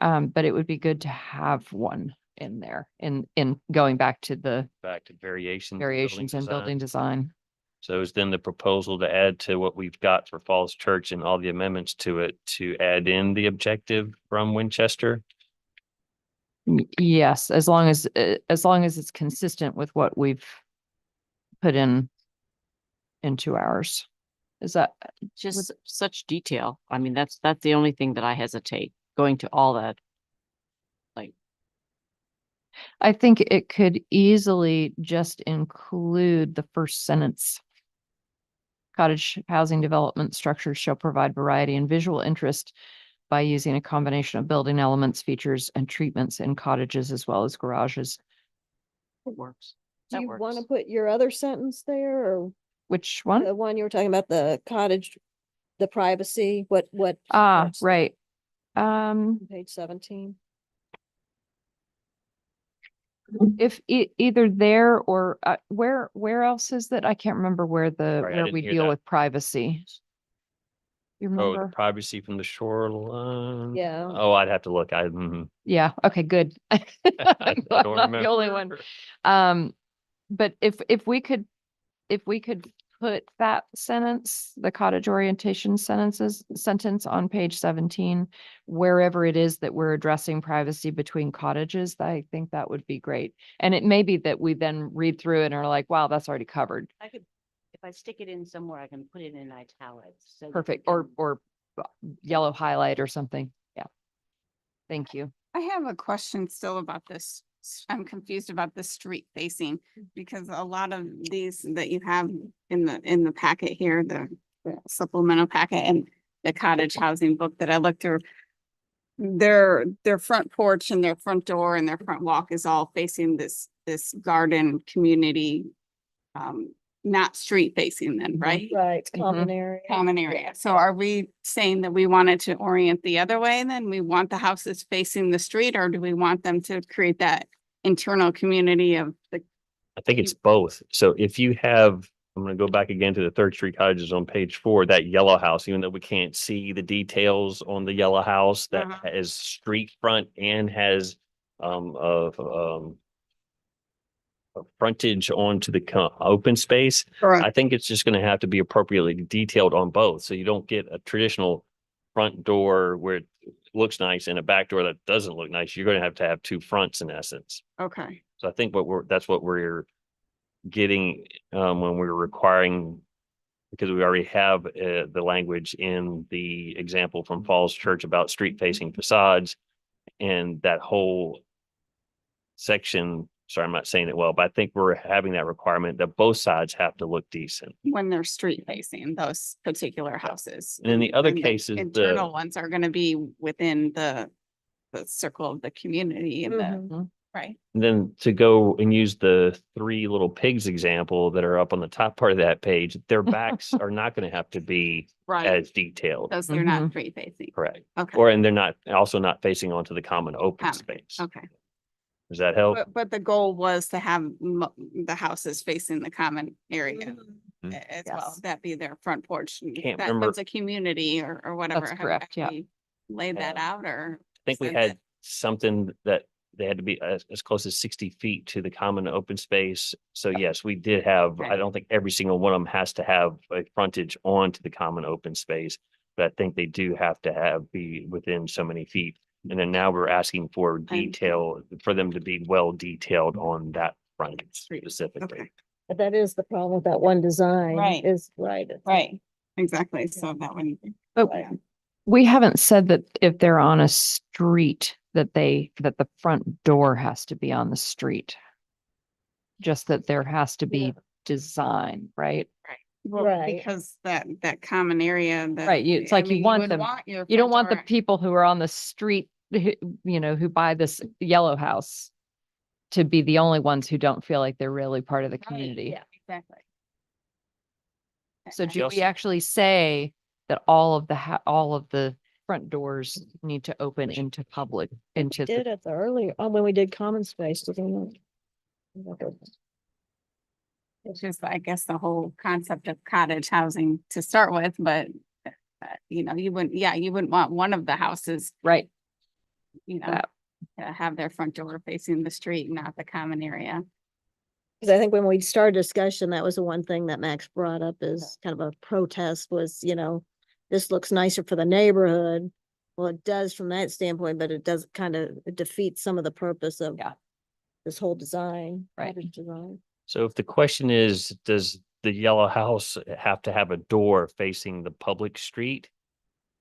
But it would be good to have one in there in going back to the Back to variations. variations in building design. So is then the proposal to add to what we've got for Falls Church and all the amendments to it, to add in the objective from Winchester? Yes, as long as it's consistent with what we've put into ours. Is that Just such detail. I mean, that's the only thing that I hesitate going to all that. I think it could easily just include the first sentence. Cottage housing development structures shall provide variety and visual interest by using a combination of building elements, features, and treatments in cottages as well as garages. It works. Do That you want to works. put your other sentence there, or Which one? the one you were talking about, the cottage, the privacy, what? what's Right. on Page 17. If either there or where else is that? I can't remember where Sorry, I where didn't we hear deal that. with privacy. You Oh, the remember? privacy from the shoreline? Yeah. Oh, I'd have to look. Yeah, okay, good. I'm I not don't the only one. But if we could put that sentence, the cottage orientation sentence on page 17, wherever it is that we're addressing privacy between cottages, I think that would be great. And it may be that we then read through it and are like, wow, that's already covered. I could, if I stick it in somewhere, I can put it in italics. So that Perfect. you Or yellow highlight or something. Yeah. Thank you. I have a question still about this. I'm confused about the street facing, because a lot of these that you have in the packet here, the the supplemental packet and the cottage housing book that I looked through. Their front porch and their front door and their front walk is all facing this garden community. Not street facing then, right? Right, Mhm. common area. Common area. So are we saying that we wanted to orient the other way then? We want the houses facing the street, or do we want them to create that internal community of the? I think it's both. So if you have, I'm gonna go back again to the Third Street cottages on page 4, that yellow house, even though we can't see the details on the yellow house that Uh-huh. has street front and has of a frontage onto the open space. I think it's just gonna have to be appropriately detailed on both, so you don't get a traditional front door where it looks nice and a back door that doesn't look nice. You're gonna have to have two fronts in essence. Okay, So I think that's what we're getting when we're requiring, because we already have the language in the example from Falls Church about street facing facades, and that whole section. Sorry, I'm not saying it well, but I think we're having that requirement that both sides have to look decent. when they're street facing those particular houses. And in the other And cases, internal the, ones are gonna be within the circle of the community and the, Mhm. right? then to go and use the 3 little pigs example that are up on the top part of that page, their backs are not going to have to be Right, as detailed. because they're not Mhm. street facing. Correct. Okay, And they're not, also not facing onto the common open Common, space. okay. Does that help? But the goal was to have the houses facing the common area Mhm. as well. Yes. That be their front porch. Can't That remember- it's a community or whatever. That's Have- correct, have yeah. we Laid that Yeah. out or? I think we said had that- something that they had to be as close as 60 feet to the common open space. So yes, we did have, Okay. I don't think every single one of them has to have a frontage onto the common open space. But I think they do have to be within so many feet. And then now we're asking for detail, for them to be well detailed on that front specifically. Okay, But that is the problem with that one design. Right. Is right. right, exactly. So that one. But we haven't said that if they're on a street, that the front door has to be on the street. Just that there has to be design, right? Well, Right. because that common area that. Right, it's I like you mean, want would them- your You don't front want the door- people who are on the street, who buy this yellow house to be the only ones who don't feel like they're really part of the Right, community. Yeah, exactly. So Okay. do we also- actually say that all of the front doors need to open into public, into the, Did at the earlier, when we did common space, didn't we? It's just, I guess, the whole concept of cottage housing to start with, but you wouldn't want one of the houses, right? to have their front door facing the street, not the common area. Cause I think when we started discussion, that was the one thing that Max brought up is kind of a protest was, this looks nicer for the neighborhood. Well, it does from that standpoint, but it does kind of defeat some of the purpose of Yeah. this whole design. Right. cottage design. So if the question is, does the yellow house have to have a door facing the public street?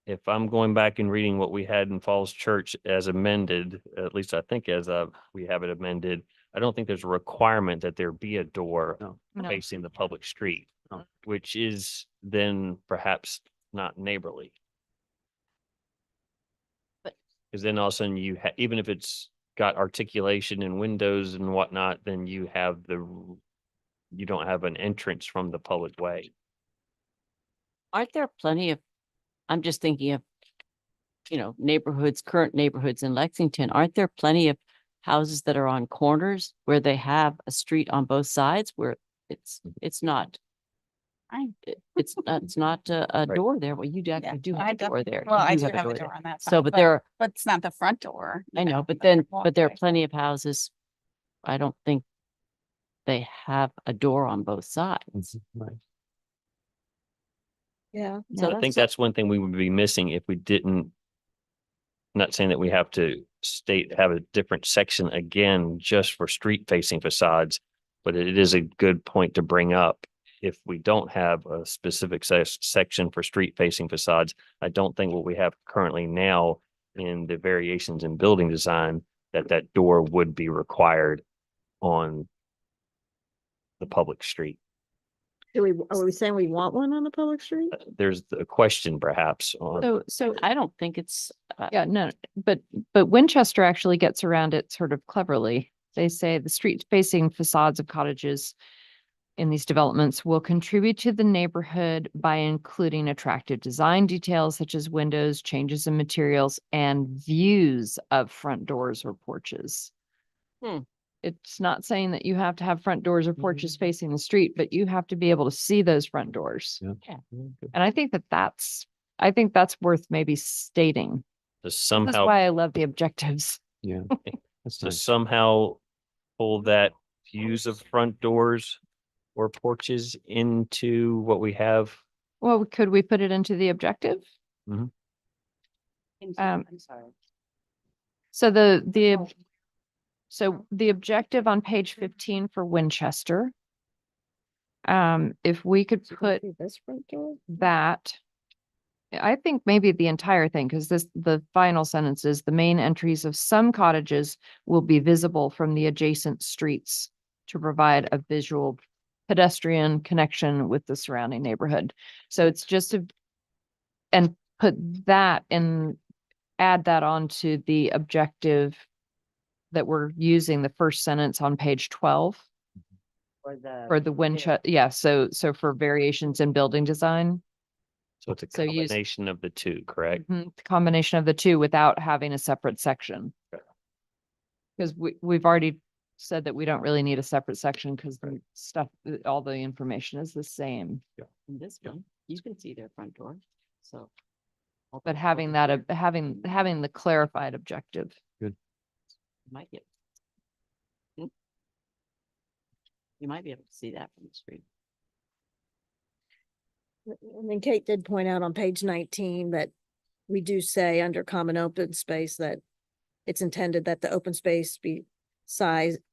If I'm going back and reading what we had in Falls Church as amended, at least I think as we have it amended, I don't think there's a requirement that there be a door No. No. facing the public street, No. which is then perhaps not neighborly. But- Because then all of a sudden even if it's got articulation and windows and whatnot, then you don't have an entrance from the public way. Aren't there plenty of, I'm just thinking of, current neighborhoods in Lexington, aren't there plenty of houses that are on corners where they have a street on both sides where it's not, it's not a Right. door there. Well, you actually do I have a door definitely- there. Well, You I do do have a there. door on that So, side, but there, but it's not the front door. I know, but the there are walkway. plenty of houses. I don't think they have a door on both sides. Yeah. So Yeah, I think that's one thing we would be missing if we didn't. Not saying that we have to have a different section again just for street facing facades, but it is a good point to bring up. If we don't have a specific section for street facing facades, I don't think what we have currently now in the variations in building design, that door would be required on the public street. Are we saying we want one on the public street? There's a question perhaps on, So I don't think it's, yeah, no, but Winchester actually gets around it sort of cleverly. They say the street facing facades of cottages in these developments will contribute to the neighborhood by including attractive design details such as windows, changes in materials, and views of front doors or porches. Hmm. It's not saying that you have to have front doors or porches facing the street, but you have to be able to see those front doors. Yeah. And I think I think that's worth maybe stating. to That's somehow, why I love the objectives. Yeah. That's to nice. somehow pull that views of front doors or porches into what we have. Well, could we put it into the objective? I'm sorry. So so the objective on page 15 for Winchester. If we could put This front door? that, I think maybe the entire thing, because the final sentence is the main entries of some cottages will be visible from the adjacent streets to provide a visual pedestrian connection with the surrounding neighborhood. So it's just and put that in, add that onto the objective that we're using the first sentence on page 12 for the Winchester. Yeah. So for variations in building design. So it's a So use- combination of the two, correct? The combination of the two without having a separate section. Okay. Because we've already said that we don't really need a separate section because the stuff, all the information is the same. In this one, you can see their front door, so. But having that, having the clarified objective. Might get. You might be able to see that from the street. And then Kate did point out on page 19 that we do say under common open space that it's intended that the open space be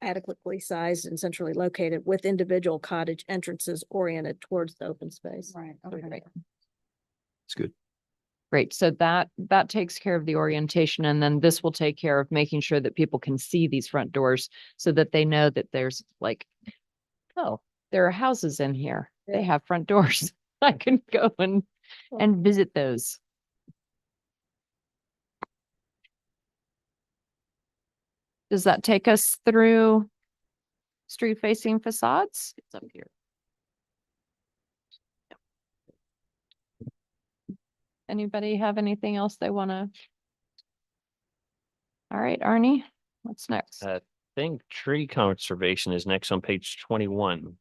adequately sized and centrally located with individual cottage entrances oriented towards the open space. Right. Great. It's good. Great. So that takes care of the orientation, and then this will take care of making sure that people can see these front doors so that they know that there's like, oh, there are houses in here. They Yeah. have front doors. I can go and visit those. Does that take us through street facing facades? It's up here. Anybody have anything else they want to? All right, Arnie, what's next? I think tree conservation is next on page 21.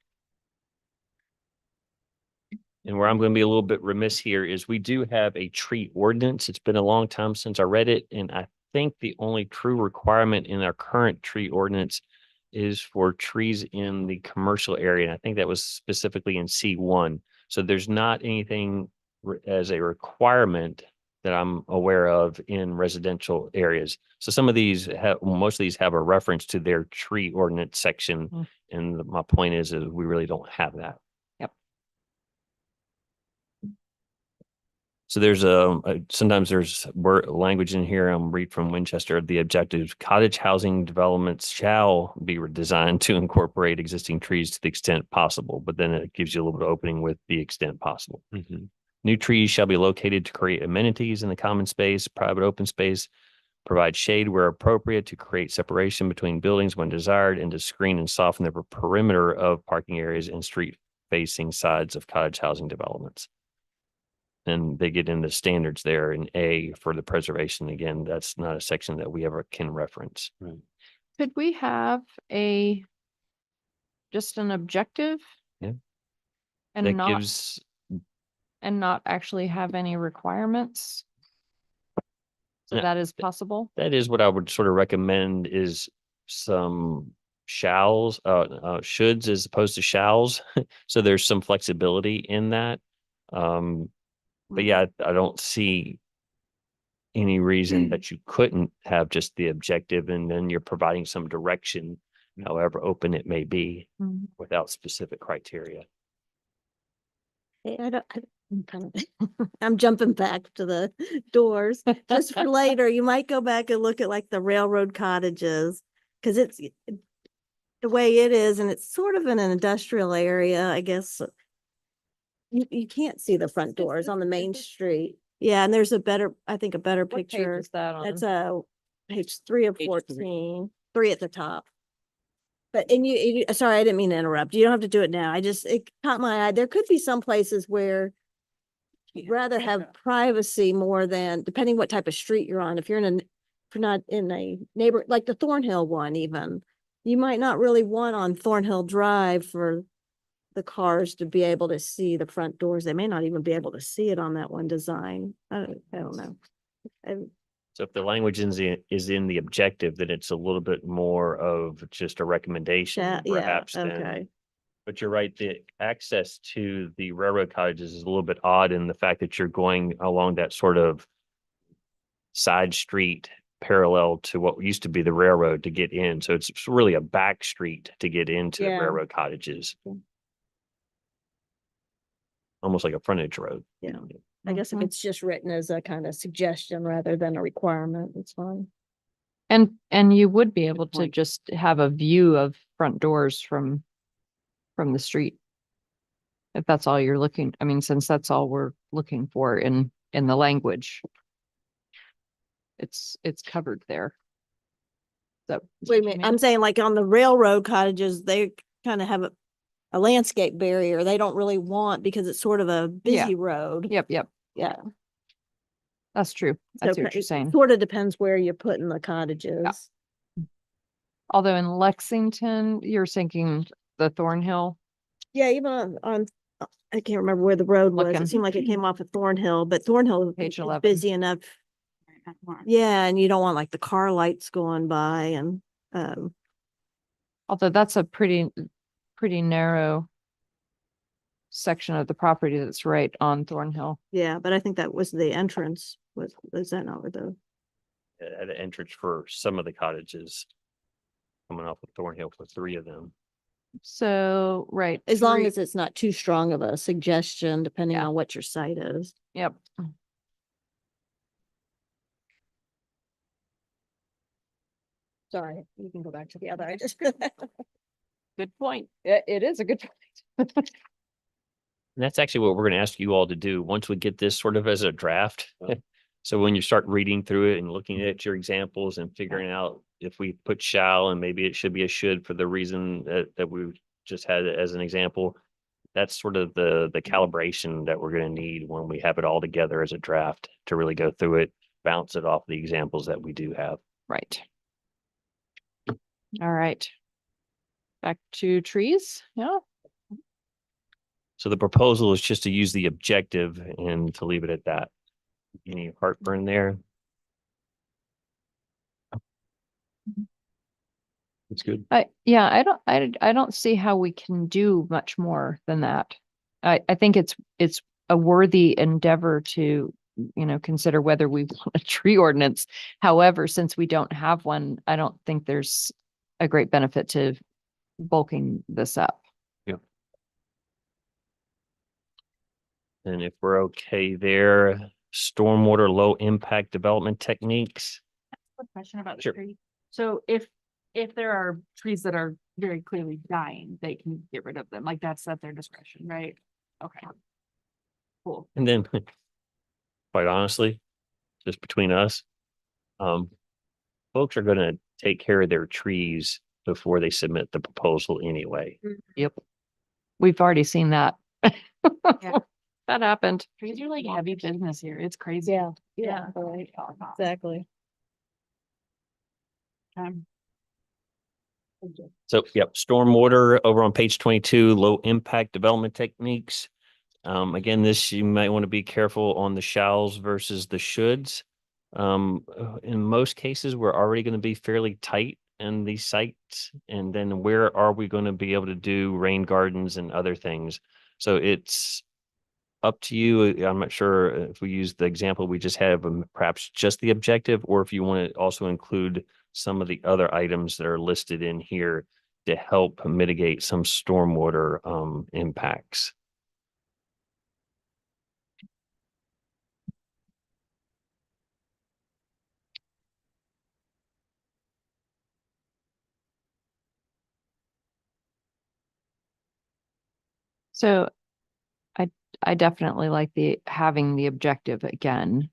And where I'm going to be a little bit remiss here is we do have a tree ordinance. It's been a long time since I read it, and I think the only true requirement in our current tree ordinance is for trees in the commercial area. And I think that was specifically in C1. So there's not anything as a requirement that I'm aware of in residential areas. So some of these most of these have a reference to their tree ordinance section. Mm. And my point is we really don't have that. So there's sometimes there's language in here. I'm read from Winchester. The objectives: cottage housing developments shall be designed to incorporate existing trees to the extent possible. But then it gives you a little bit of opening with the extent possible. Mhm. New trees shall be located to create amenities in the common space, private open space, provide shade where appropriate to create separation between buildings when desired, and to screen and soften the perimeter of parking areas and street facing sides of cottage housing developments. And they get into standards there in A for the preservation. Again, that's not a section that we ever can reference. Right. Could we have just an objective? Yeah. And That not, gives, and not actually have any requirements? So No, that is possible? that is what I would sort of recommend is some shalls, shoulds as opposed to shalls. So there's some flexibility in that. But yeah, I don't see any reason that you couldn't have just the objective and then you're providing some direction, however open it may be, Mhm. without specific criteria. I'm jumping back to the doors just for later. You might go back and look at like the railroad cottages because it's the way it is, and it's sort of in an industrial area, I guess. you can't see the front Is this- doors on the is main this- street. Yeah, and there's a better, I think a better What page picture. is that on? That's page 3 of Page 14, 3 at the top. But, and sorry, I didn't mean to interrupt. You don't have to do it now. it caught my eye. There could be some places where you'd rather have privacy more than, depending what type of street you're on. If you're if you're not in a neighbor, like the Thornhill one even, you might not really want on Thornhill Drive for the cars to be able to see the front doors. They may not even be able to see it on that one design. I don't know. So if the language is in the objective, then it's a little bit more of just a recommendation Yeah, perhaps than. okay. But you're right, the access to the railroad cottages is a little bit odd in the fact that you're going along that sort of side street parallel to what used to be the railroad to get in. So it's really a back street to get into the Yeah. railroad cottages. Yeah. Almost like a frontage road. Yeah. I guess if Mhm. it's just written as a kind of suggestion rather than a requirement, it's fine. And you would be able to point. just have a view of front doors from the street. If that's all you're looking, I mean, since that's all we're looking for in the language. It's covered there. So. Wait a minute, I'm saying like on the railroad cottages, they kind of have a landscape barrier. They don't really want, because it's sort of a busy road. Yep, Yeah. that's true. I see So what you're it saying. sort of depends where you put in the cottages. Although in Lexington, you're thinking the Thornhill. Yeah, even on, I can't remember where the road was. Looking. It seemed like it came off of Thornhill, but Thornhill Page is 11. busy enough. Yeah, and you don't want like the car lights going by and, Although that's a pretty narrow section of the property that's right on Thornhill. yeah, but I think that was the entrance. Was that not where the, At an entrance for some of the cottages. Coming off of Thornhill for 3 of them. So, right. as long three- as it's not too strong of a suggestion, depending Yeah. on what your site is. Yep. Sorry, you can go back to the other. I just. Good point. It is a good point. And that's actually what we're going to ask you all to do once we get this sort of as a draft. So when you start reading through it and looking at your examples and figuring out if we put shall and maybe it should be a should for the reason that we just had as an example, that's sort of the calibration that we're going to need when we have it all together as a draft to really go through it, bounce it off the examples that we do have. Right. All right. Back to trees. Yeah. So the proposal is just to use the objective and to leave it at that. Any heartburn there? It's good. Yeah, I don't see how we can do much more than that. I think it's a worthy endeavor to, consider whether we want a tree ordinance. However, since we don't have one, I don't think there's a great benefit to bulking this up. And if we're okay there, stormwater low impact development techniques. Quick question about the Sure. tree. So if there are trees that are very clearly dying, they can get rid of them. Like that's at their discretion, right? Okay. Cool. And then, quite honestly, just between us, folks are gonna take care of their trees before they submit the proposal anyway. Yep. We've already seen that. Yeah. That happened. Trees are like heavy business here. It's crazy. Yeah, Yeah. right, exactly. So, yep, stormwater over on page 22, low impact development techniques. Again, this you might want to be careful on the shalls versus the shoulds. In most cases, we're already going to be fairly tight in these sites. And then where are we going to be able to do rain gardens and other things? So it's up to you. I'm not sure if we use the example we just had of perhaps just the objective, or if you want to also include some of the other items that are listed in here to help mitigate some stormwater impacts. So I definitely like having the objective again.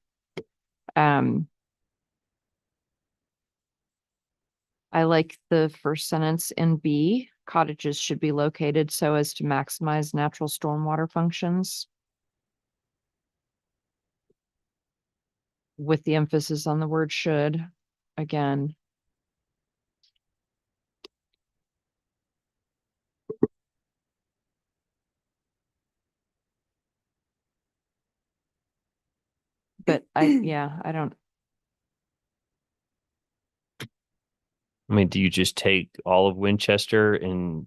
I like the first sentence in B, cottages should be located so as to maximize natural stormwater functions. With the emphasis on the word should, again. But yeah, I don't, I mean, do you just take all of Winchester and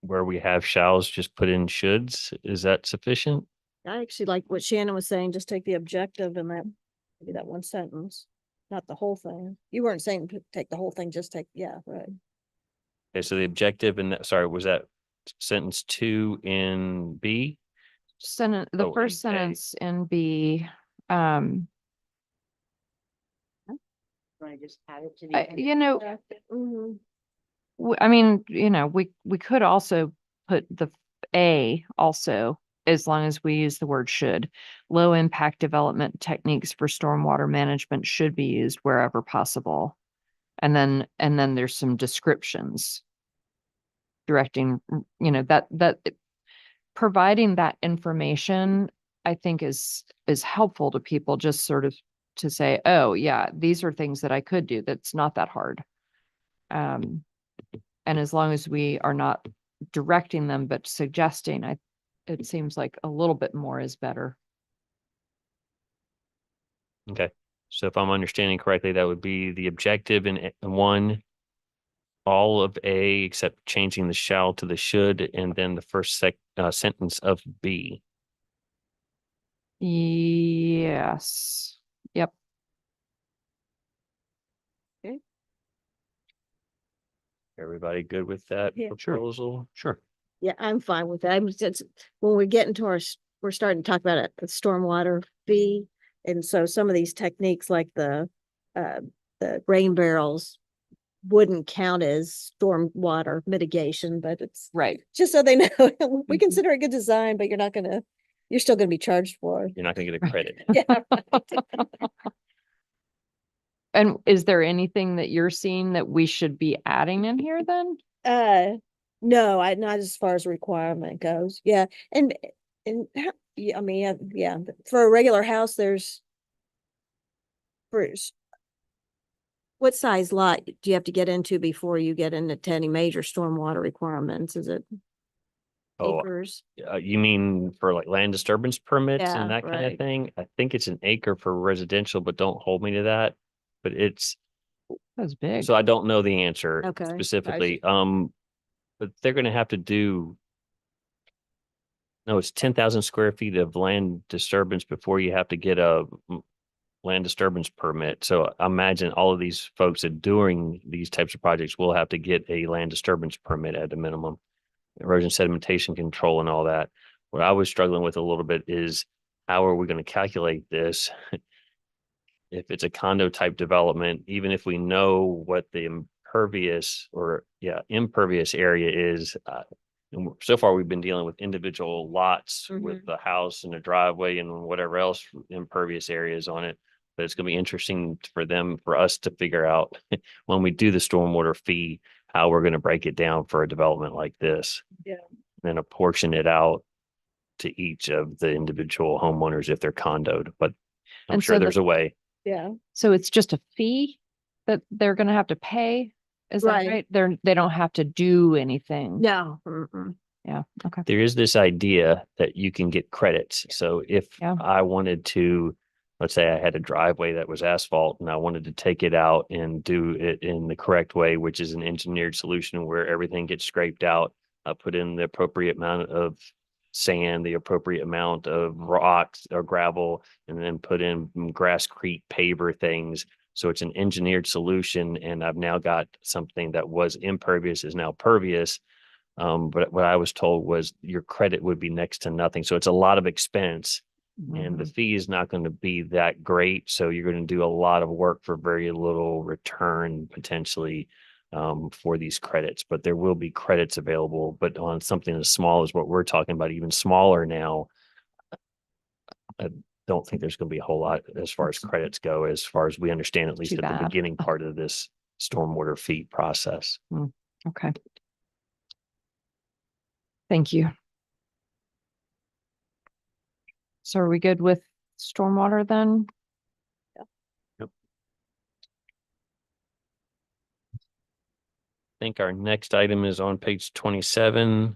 where we have shalls, just put in shoulds? Is that sufficient? I actually like what Shannon was saying, just take the objective and that, maybe that one sentence, not the whole thing. You weren't saying take the whole thing, just take, yeah, right. Okay, so the objective and that, sorry, was that sentence 2 in B? the Oh, first and A. sentence in B, Want to just add it to the end? you know, Mhm. I mean, we could also put the A also, as long as we use the word should. Low impact development techniques for stormwater management should be used wherever possible. And then there's some descriptions directing, that providing that information, I think is helpful to people, just sort of to say, oh yeah, these are things that I could do. That's not that hard. And as long as we are not directing them, but suggesting, it seems like a little bit more is better. Okay, so if I'm understanding correctly, that would be the objective in 1, all of A except changing the shall to the should, and then the first sentence of B. Yes. Yep. Everybody good with that Yeah. proposal? Sure. Yeah, I'm fine with that. I'm just, when we get into we're starting to talk about a stormwater fee. And so some of these techniques like the rain barrels wouldn't count as stormwater mitigation, but it's Right. just so they know, we Mhm. consider it good design, but you're still gonna be charged for. You're not gonna get a Right. credit. Yeah. And is there anything that you're seeing that we should be adding in here then? No, not as far as requirement goes. Yeah, yeah, I mean, yeah, for a regular house, what size lot do you have to get into before you get into any major stormwater requirements? Is it Oh, acres? you mean for like land disturbance permits Yeah, and that kind of right. thing? I think it's an acre for residential, but don't hold me to that. But That's big. so I don't know the answer Okay. specifically. But they're gonna have to do. No, it's 10,000 square feet of land disturbance before you have to get a land disturbance permit. So I imagine all of these folks that doing these types of projects will have to get a land disturbance permit at a minimum. Erosion sedimentation control and all that. What I was struggling with a little bit is how are we going to calculate this? If it's a condo type development, even if we know what the impervious area is, and so far we've been dealing with individual lots with the house and the driveway and whatever else impervious areas on it. But it's going to be interesting for us to figure out when we do the stormwater fee, how we're going to break it down for a development like this. Yeah. And apportion it out to each of the individual homeowners if they're condoed, but I'm And sure so there's a way. Yeah. So it's just a fee that they're gonna have to pay? Is that Right. right? They don't have to do anything. No. Yeah, okay. There is this idea that you can get credits. So if Yeah. I wanted to, let's say I had a driveway that was asphalt and I wanted to take it out and do it in the correct way, which is an engineered solution where everything gets scraped out, put in the appropriate amount of sand, the appropriate amount of rocks or gravel, and then put in grasscrete paver things. So it's an engineered solution. And I've now got something that was impervious is now pervious. But what I was told was your credit would be next to nothing. So it's a lot of expense and the Mhm. fee is not going to be that great. So you're going to do a lot of work for very little return potentially for these credits, but there will be credits available. But on something as small as what we're talking about, even smaller now, I don't think there's going to be a whole lot as far as credits go, as far as we understand, at least Too at the bad. beginning part of this stormwater fee process. Okay. Thank you. So are we good with stormwater then? I think our next item is on page 27.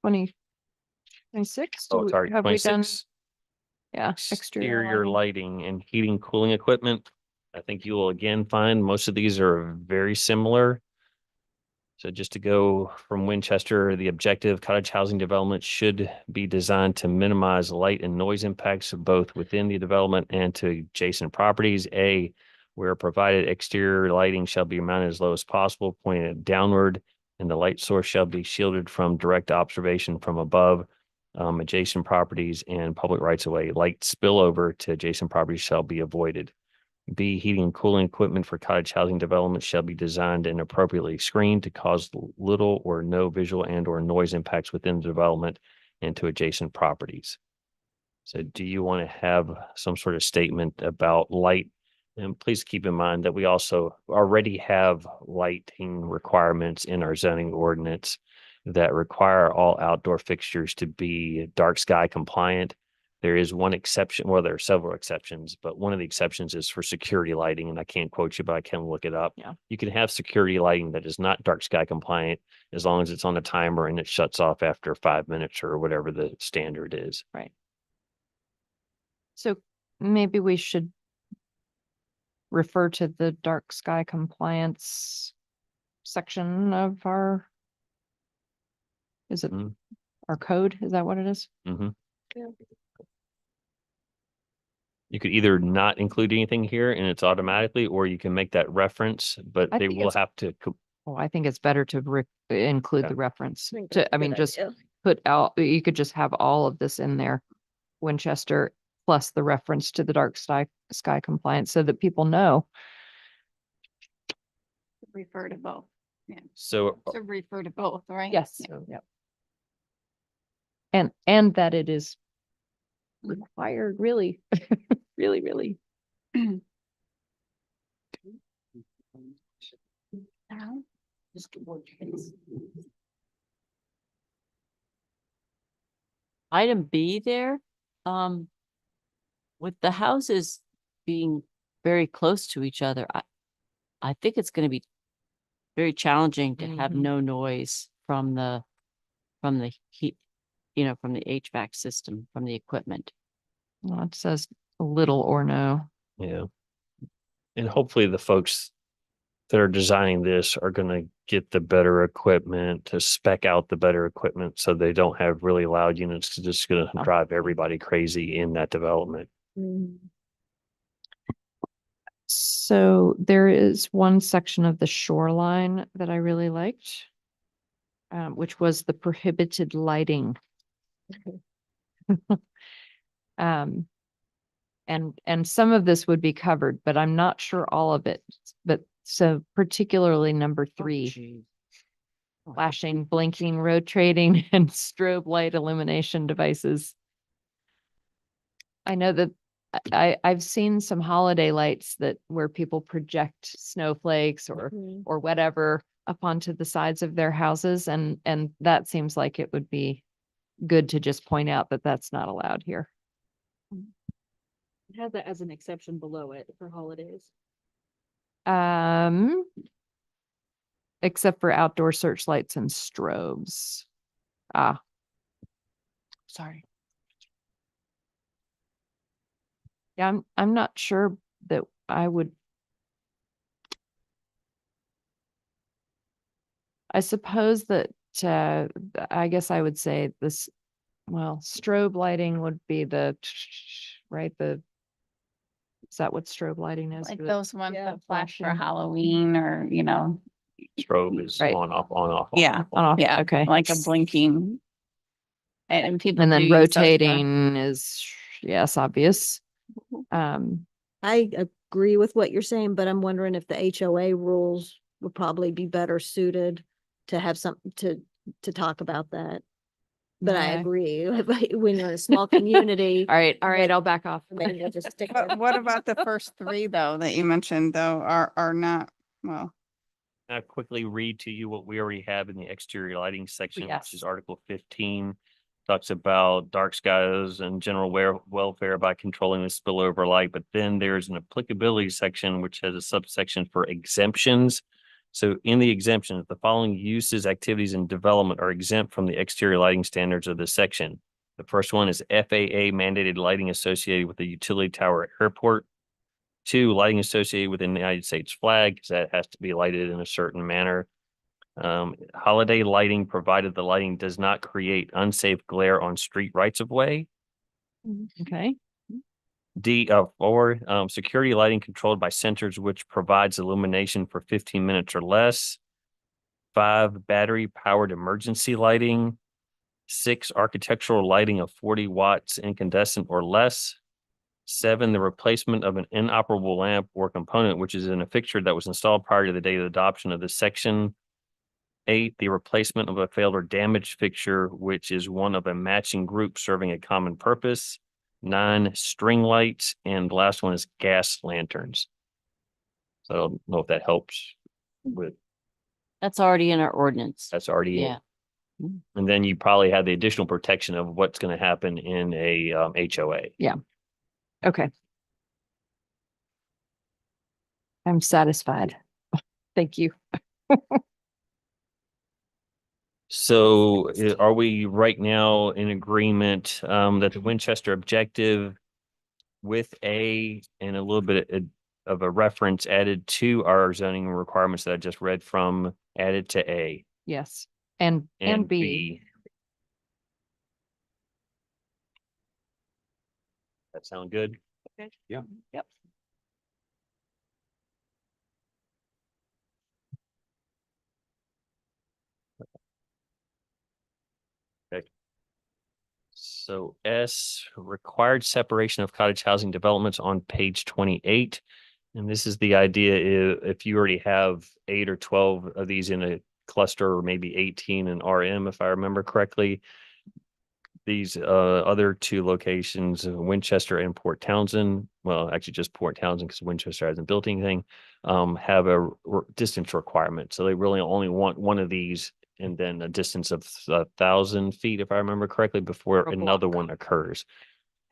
26? Oh, sorry, Have we done? 26. Yeah. Exterior lighting and heating, cooling equipment. I think you will again find most of these are very similar. So just to go from Winchester, the objective cottage housing development should be designed to minimize light and noise impacts both within the development and to adjacent properties. A, where provided exterior lighting shall be mounted as low as possible, pointed downward, and the light source shall be shielded from direct observation from above. Adjacent properties and public rights of way. Light spillover to adjacent properties shall be avoided. B, heating and cooling equipment for cottage housing development shall be designed and appropriately screened to cause little or no visual and or noise impacts within the development and to adjacent properties. So do you want to have some sort of statement about light? And please keep in mind that we also already have lighting requirements in our zoning ordinance that require all outdoor fixtures to be dark sky compliant. There is one exception, well, there are several exceptions, but one of the exceptions is for security lighting, and I can't quote you, but I can look it up. Yeah. You can have security lighting that is not dark sky compliant as long as it's on a timer and it shuts off after 5 minutes or whatever the standard is. Right. So maybe we should refer to the dark sky compliance section of our, is it Mm. our code? Is that what it is? Mm-hmm. Yeah. You could either not include anything here and it's automatically, or you can make that reference, but I they think will it's- have to. Oh, I think it's better to include Okay. the reference think to, that's a I mean, good just idea. put out, you could just have all of this in there. Winchester plus the reference to the dark sky compliance so that people know. Refer to both. So To refer to both, right? Yes. Yeah. Yep. And that it is required, really, really, really. Item B there, with the houses being very close to each other, I think it's gonna be very challenging to have Mhm. no noise from the heat, from the HVAC system, from the equipment. Well, it says little or no. yeah. And hopefully the folks that are designing this are going to get the better equipment to spec out the better equipment so they don't have really loud units that's just going to Oh. drive everybody crazy in that development. Mm. So there is one section of the shoreline that I really liked, which was the prohibited lighting. Um, and some of this would be covered, but I'm not sure all of it. But so particularly number 3, flashing, blinking, rotating, and strobe light illumination devices. I know that I've seen some holiday lights that where people project snowflakes Mhm. or whatever up onto the sides of their houses, and that seems like it would be good to just point out that that's not allowed here. It has that as an exception below it for holidays. Except for outdoor searchlights and strobes. Ah, Sorry. yeah, I'm not sure that I would. I suppose that I guess I would say this, well, strobe lighting would be right, is that what strobe lighting is? Like The- those ones Yeah, that flash for flashing. Halloween or, Strobe is Right. on, off, on, off. Yeah. On off, yeah, okay. like a blinking. And people. And then do use those for- rotating is, yes, obvious. I agree with what you're saying, but I'm wondering if the HOA rules would probably be better suited to have some, to talk about that. but I No. agree, when you're in a small community. All right, But- I'll back off. Maybe we'll just stick there. But what about the first three though, that you mentioned though, are not, well, I'll quickly read to you what we already have in the exterior lighting section, which Yes. is Article 15. Talks about dark skies and general welfare by controlling the spillover light. But then there's an applicability section, which has a subsection for exemptions. So in the exemptions, the following uses, activities, and development are exempt from the exterior lighting standards of this section. The first one is FAA mandated lighting associated with the utility tower at airport. 2, lighting associated with the United States flag, because that has to be lighted in a certain manner. Holiday lighting, provided the lighting does not create unsafe glare on street rights of way. Okay, Four, security lighting controlled by sensors which provides illumination for 15 minutes or less. 5, battery powered emergency lighting. 6, architectural lighting of 40 watts incandescent or less. 7, the replacement of an inoperable lamp or component which is in a fixture that was installed prior to the date of adoption of this section. 8, the replacement of a failed or damaged fixture, which is one of a matching group serving a common purpose. 9, string lights, and the last one is gas lanterns. So I don't know if that helps with, That's already in our ordinance. that's already in. Yeah. And then you probably have the additional protection of what's going to happen in a HOA. okay. I'm satisfied. Thank you. So are we right now in agreement that the Winchester objective with A and a little bit of a reference added to our zoning requirements that I just read from, added to A Yes, and B. That sound good? Yeah. Yep. So S, required separation of cottage housing developments on page 28. And this is the idea, if you already have 8 or 12 of these in a cluster, or maybe 18 in RM, if I remember correctly. These other 2 locations, Winchester and Port Townsend, well, actually just Port Townsend because Winchester hasn't built anything, have a distance requirement. So they really only want one of these and then a distance of 1,000 feet, if I remember correctly, before Per another block. one occurs.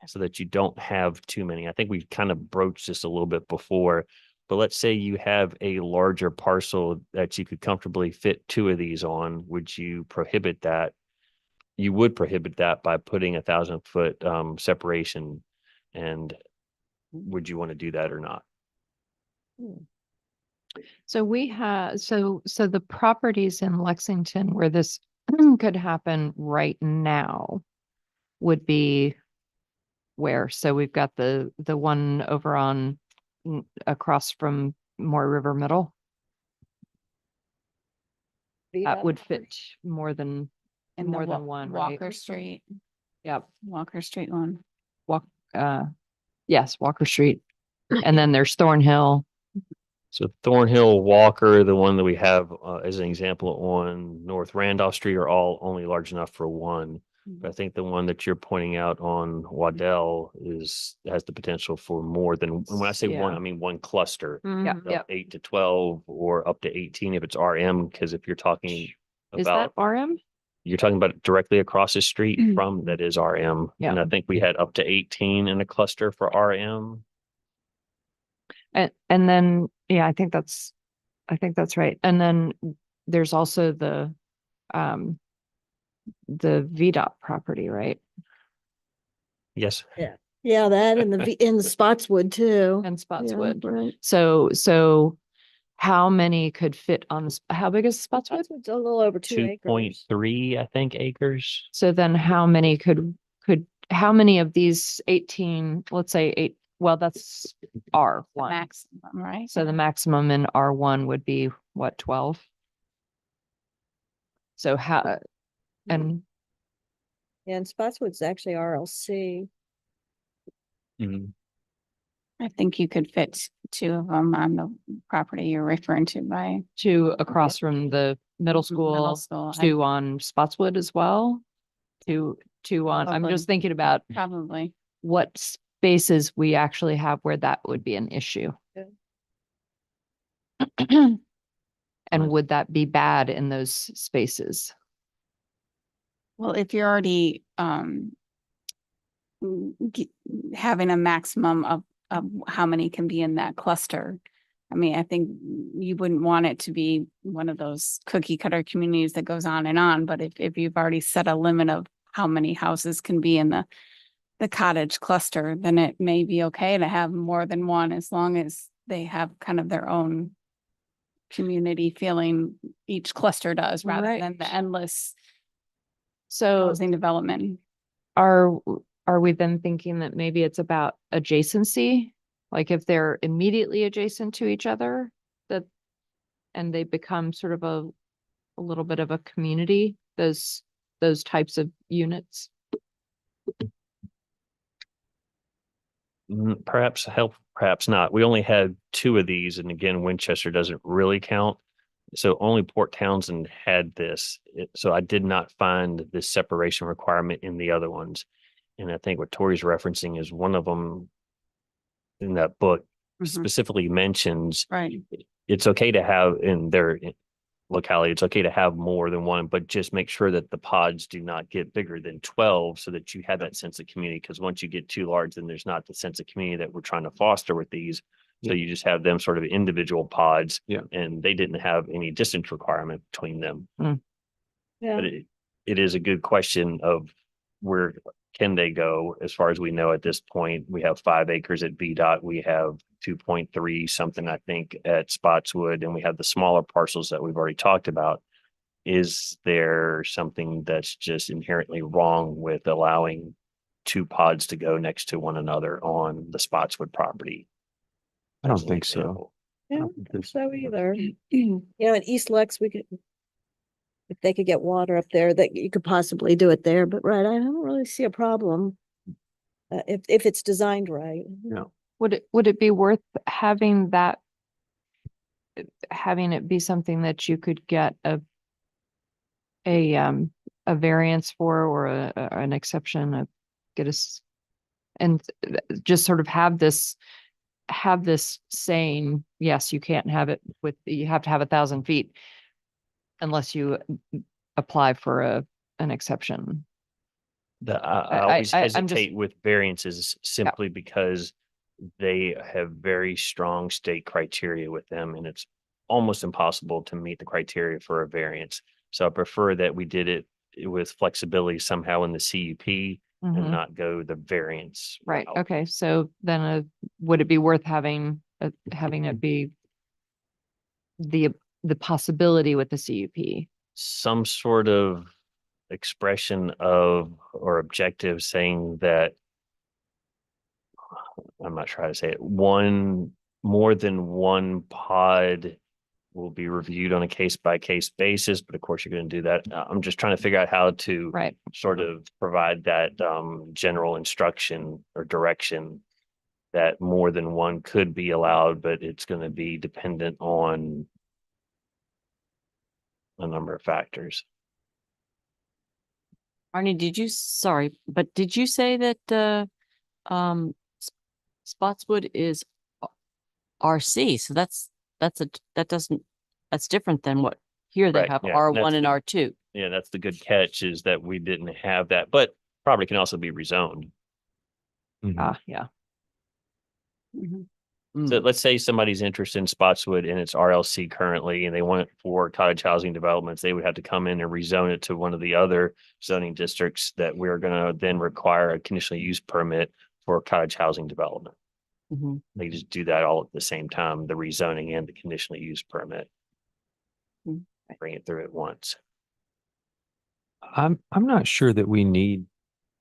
So that you don't have too many. I think we kind of broached this a little bit before, but let's say you have a larger parcel that you could comfortably fit 2 of these on. Would you prohibit that? You would prohibit that by putting 1,000-foot separation. And would you want to do that or not? So we have, so the properties in Lexington where this could happen right now would be where? So we've got the one over on across from Moore River Middle. That would fit more than in the more than one, right? Walker Street, Yep. Walker Street one. Yes, Walker Street. And then there's Thornhill. So Thornhill, Walker, the one that we have as an example on North Randolph Street, are all only large enough for one. But I think the one that you're pointing out on Waddell has the potential for more than, and when I say one, Yeah. I mean one cluster. Yep, Mhm. Of yep. 8 to 12 or up to 18 if it's RM, because if you're talking Is that about, RM? you're talking about directly across the street from, that is RM. Yeah. And I think we had up to 18 in a cluster for RM. And then, yeah, I think that's right. And then there's also the VDOT property, right? Yes. Yeah, that and in the Spotswood too. And Yeah, Spotswood. right. So how many could fit on this? How big is Spotswood? Spotswood's a little over 2 acres. 2.3, I think, acres. So then how many how many of these 18, let's say 8, well, that's R1. Maximum, right? So the maximum in R1 would be what, 12? So how, and Yeah, and Spotswood's actually RLC. I think you could fit 2 of them on the property you're referring to by 2 across from the middle middle school, school. 2 on Spotswood as well. I'm Probably. just thinking about Probably. what spaces we actually have where that would be an issue. And Right. would that be bad in those spaces? Well, if you're already having a maximum of how many can be in that cluster. I mean, I think you wouldn't want it to be one of those cookie cutter communities that goes on and on, but if you've already set a limit of how many houses can be in the cottage cluster, then it may be okay to have more than one as long as they have kind of their own community feeling each cluster does rather than the Right. endless So housing development. are we then thinking that maybe it's about adjacency? Like if they're immediately adjacent to each other, and they become sort of a little bit of a community, those types of units? Perhaps help, perhaps not. We only had 2 of these, and again, Winchester doesn't really count. So only Port Townsend had this. So I did not find this separation requirement in the other ones. And I think what Tori's referencing is one of them in that book Mhm. specifically mentions Right. it's okay to have in their locality, it's okay to have more than one, but just make sure that the pods do not get bigger than 12 so that you have that sense of community. Because once you get too large, then there's not the sense of community that we're trying to foster with these. So you just have them sort of individual pods. Yeah. And they didn't have any distance requirement between them. Yeah. But it is a good question of where can they go? As far as we know at this point, we have 5 acres at VDOT. We have 2.3 something, I think, at Spotswood, and we have the smaller parcels that we've already talked about. Is there something that's just inherently wrong with allowing 2 pods to go next to one another on the Spotswood property? I don't As an think so. example. I don't think so either. You know, in East Lex, we could, if they could get water up there, that you could possibly do it there, but right, I don't really see a problem. If it's designed right. No. Would it be worth having that, having it be something that you could get a variance for, or an exception, get us, and just sort of have this saying, yes, you can't have it you have to have 1,000 feet unless you apply for an exception. I always I'm just- hesitate with variances simply because they have very strong state criteria with them, and it's almost impossible to meet the criteria for a variance. So I prefer that we did it with flexibility somehow in the CUP Mhm. and not go the variance. Right, route. okay, so then would it be worth having it be the possibility with the CUP? Some sort of expression of or objective saying that, I'm not sure how to say it, more than one pod will be reviewed on a case by case basis, but of course you're going to do that. I'm just trying to figure out how to Right, sort of provide that general instruction or direction that more than one could be allowed, but it's going to be dependent on a number of factors. Arnie, sorry, but did you say that, Spotswood is RC? So that's different than what, here they Right, have yeah, R1 that's and the- R2. Yeah, that's the good catch, is that we didn't have that, but property can also be rezoned. Mhm. yeah. Mhm. So Mm. let's say somebody's interested in Spotswood and it's RLC currently, and they want it for cottage housing developments, they would have to come in and rezone it to one of the other zoning districts that we're gonna then require a conditional use permit for cottage housing development. Mhm. They just do that all at the same time, the rezoning and the conditional use permit. Mm. Bring it through at once. I'm not sure that we need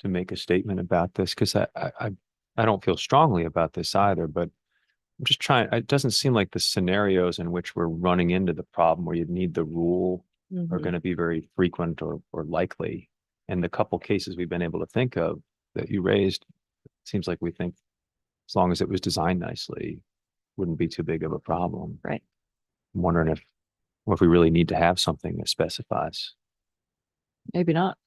to make a statement about this, because I don't feel strongly about this either, but I'm just trying, it doesn't seem like the scenarios in which we're running into the problem where you need the rule are Mhm. going to be very frequent or likely. And the couple cases we've been able to think of that you raised, it seems like we think as long as it was designed nicely, wouldn't be too big of a problem. Right. I'm wondering if we really need to have something that specifies. Maybe not.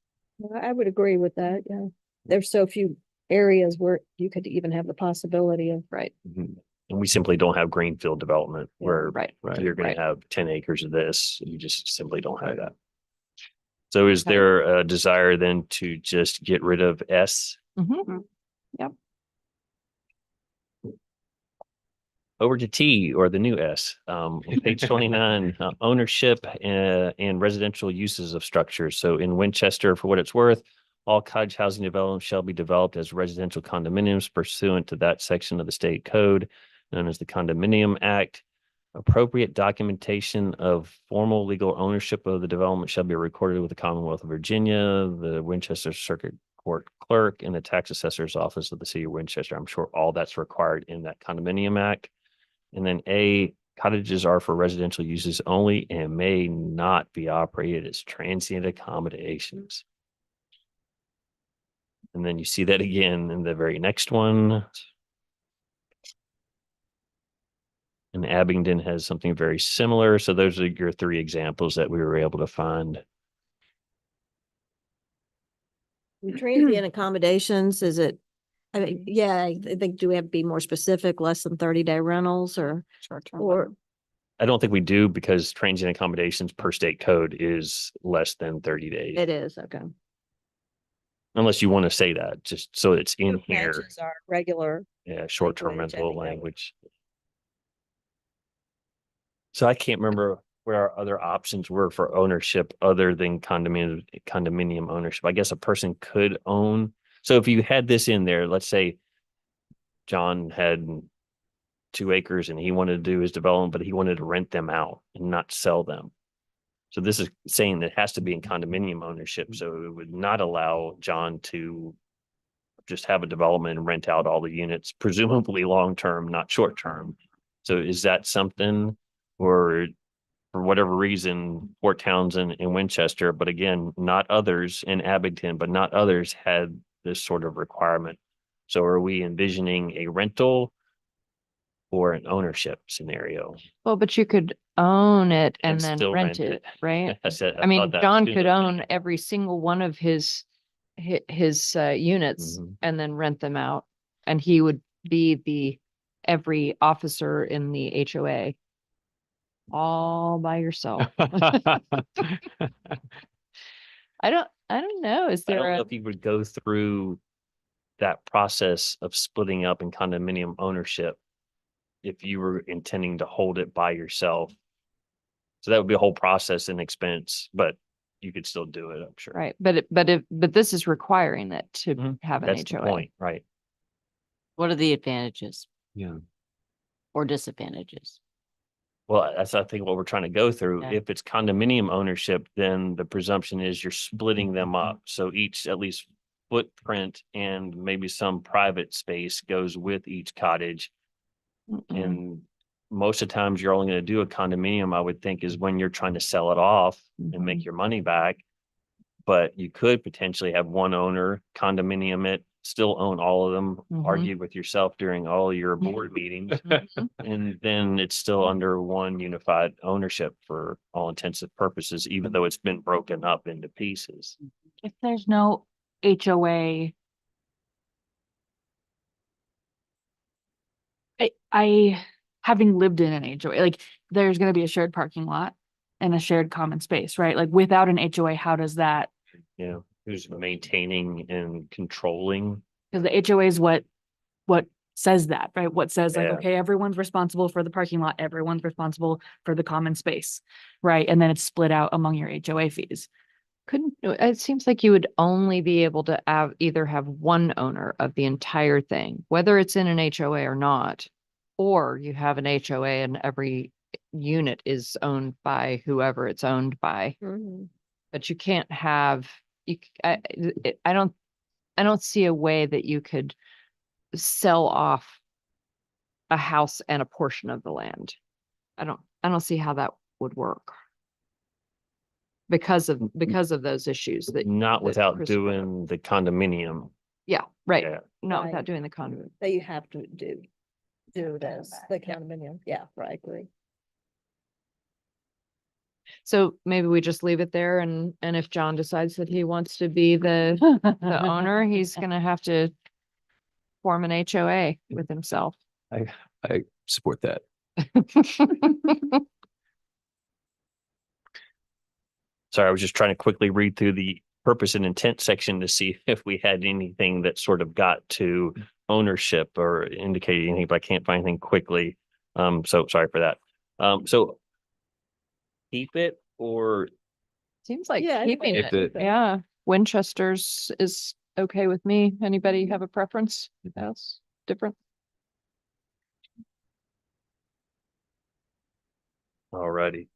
I would agree with that, yeah. There's so few areas where you could even have the possibility of. Right, Mhm. And we simply don't have greenfield development Yeah. where right. you're gonna Right. have 10 acres of this. You just simply don't have that. So is Okay. there a desire then to just get rid of S? Mhm. Over to T, or the new S, on page 29, ownership and residential uses of structures. So in Winchester, for what it's worth, all cottage housing developments shall be developed as residential condominiums pursuant to that section of the state code known as the Condominium Act. Appropriate documentation of formal legal ownership of the development shall be recorded with the Commonwealth of Virginia, the Winchester Circuit Court Clerk, and the Tax Assessor's Office of the City of Winchester. I'm sure all that's required in that Condominium Act. And then A, cottages are for residential uses only and may not be operated as transient accommodations. And then you see that again in the very next one. And Abingdon has something very similar. So those are your three examples that we were able to find. Transient accommodations, is it? I mean, yeah, I think, do we have to be more specific, less than 30-day rentals or, Short-term or, rental. I don't think we do because transient accommodations per state code is less than 30 days. it is, okay. Unless you want to say that, just so it's in here. Matches our regular. Yeah, short-term language, I rental think that would- language. So I can't remember what our other options were for ownership other than condominium ownership. I guess a person could own. So if you had this in there, let's say John had 2 acres and he wanted to do his development, but he wanted to rent them out and not sell them. So this is saying that it has to be in condominium ownership. So it would not allow John to just have a development and rent out all the units, presumably long-term, not short-term. So is that something, or for whatever reason, Fort Townsend and Winchester, but again, not others, in Abington, but not others had this sort of requirement. So are we envisioning a rental or an ownership scenario? Well, but you could own it and And then still rent rent it, it. right? I said, I mean, thought that John too, could though. own every single one of his units Mhm. and then rent them out. And he would be every officer in the HOA all by yourself. I don't know. Is I don't there know a, if you would go through that process of splitting up in condominium ownership if you were intending to hold it by yourself. So that would be a whole process and expense, but you could still do it, I'm sure. right, but this is requiring it to Mhm. have an That's the HOA. point, right? What are the advantages Yeah. or disadvantages? Well, that's, I think, what we're trying to go through. Yeah. If it's condominium ownership, then the presumption is you're splitting them up. So each, at least footprint and maybe some private space goes with each cottage. Mm-mm. And most of the times you're only going to do a condominium, I would think, is when you're trying to sell it off and make your money back. But you could potentially have one owner condominium it, still own all of them, Mhm. argue with yourself during all your board meetings. Mhm. And then it's still under one unified ownership for all intents and purposes, even though it's been broken up into pieces. If there's no HOA. I having lived in an HOA, like there's gonna be a shared parking lot and a shared common space, right? Like without an HOA, how does that? You know, who's maintaining and controlling? Because the HOA is what says that, right? What says like, Yeah. okay, everyone's responsible for the parking lot, everyone's responsible for the common space, right? And then it's split out among your HOA fees. Couldn't, it seems like you would only be able to have either have one owner of the entire thing, whether it's in an HOA or not. Or you have an HOA and every unit is owned by whoever it's owned by. Mhm. But you can't have, I don't see a way that you could sell off a house and a portion of the land. I don't see how that would work. Because of those issues that. Not that without Chris brought up. doing the condominium. Yeah, right. Yeah. Not Right. without doing the conduit. That you have to do this, the condominium, yeah, right, I agree. So maybe we just leave it there and if John decides that he wants to be the owner, he's gonna have to form an HOA with himself. I support that. Sorry, I was just trying to quickly read through the purpose and intent section to see if we had anything that sort of got to ownership or indicated anything, but I can't find anything quickly. So sorry for that. So keep it or Seems like Yeah, I think keeping if it. it- Yeah, Winchester's is okay with me. Anybody have a preference? Else different? alrighty.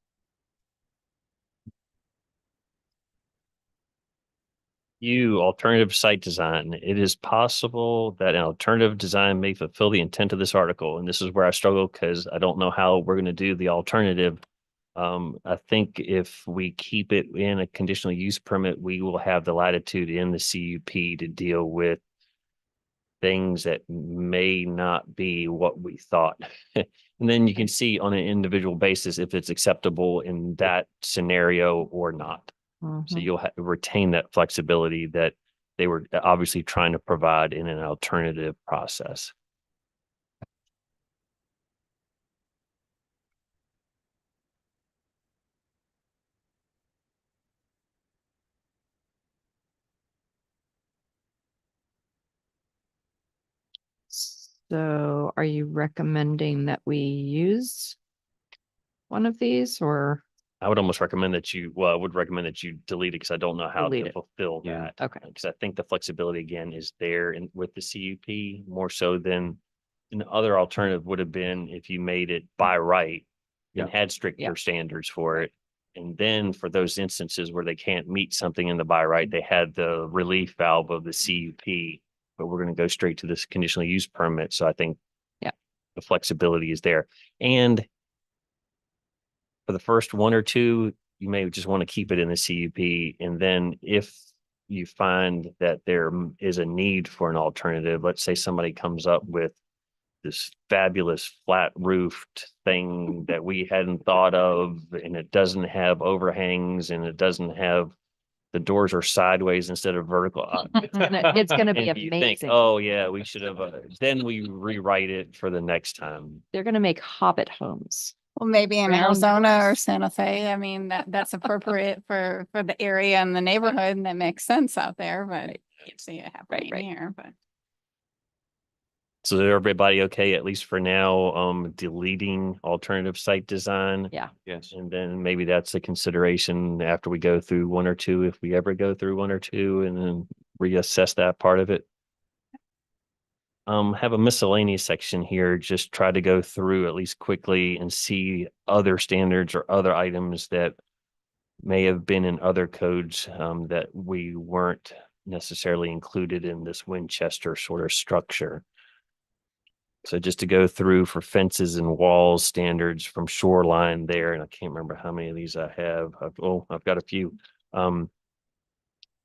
Alternative site design. It is possible that an alternative design may fulfill the intent of this article. And this is where I struggle because I don't know how we're going to do the alternative. I think if we keep it in a conditional use permit, we will have the latitude in the CUP to deal with things that may not be what we thought. And then you can see on an individual basis if it's acceptable in that scenario or not. So Mhm. you'll retain that flexibility that they were obviously trying to provide in an alternative process. So are you recommending that we use one of these or? I would almost recommend that I would recommend that you delete it because I don't know how Delete to it. fulfill Yeah. that. Okay. Because I think the flexibility again is there in with the CUP more so than an other alternative would have been if you made it by right and Yeah. had stricter standards for it. And then for those instances where they can't meet something in the by right, they had the relief valve of the CUP, but we're going to go straight to this conditional use permit. So I think the flexibility is there. And for the first one or two, you may just want to keep it in the CUP. And then if you find that there is a need for an alternative, let's say somebody comes up with this fabulous flat roofed thing that we hadn't thought of, and it doesn't have overhangs and it doesn't have the doors are sideways instead of vertical. It's gonna be And you think, amazing. oh yeah, we should have, then we rewrite it for the next time. They're gonna make hobbit homes. Well, maybe in Round Arizona or doors. Santa Fe. I mean, that's appropriate for the area and the neighborhood and that makes sense out there, but I can't see it happening right. here, but. So is everybody okay, at least for now, deleting alternative site design? Yeah. Yes. And then maybe that's a consideration after we go through one or two, if we ever go through one or two and then reassess that part of it. Have a miscellaneous section here, just try to go through at least quickly and see other standards or other items that may have been in other codes, that we weren't necessarily included in this Winchester sort of structure. So just to go through for fences and walls standards from shoreline there, and I can't remember how many of these I have. I've got a few.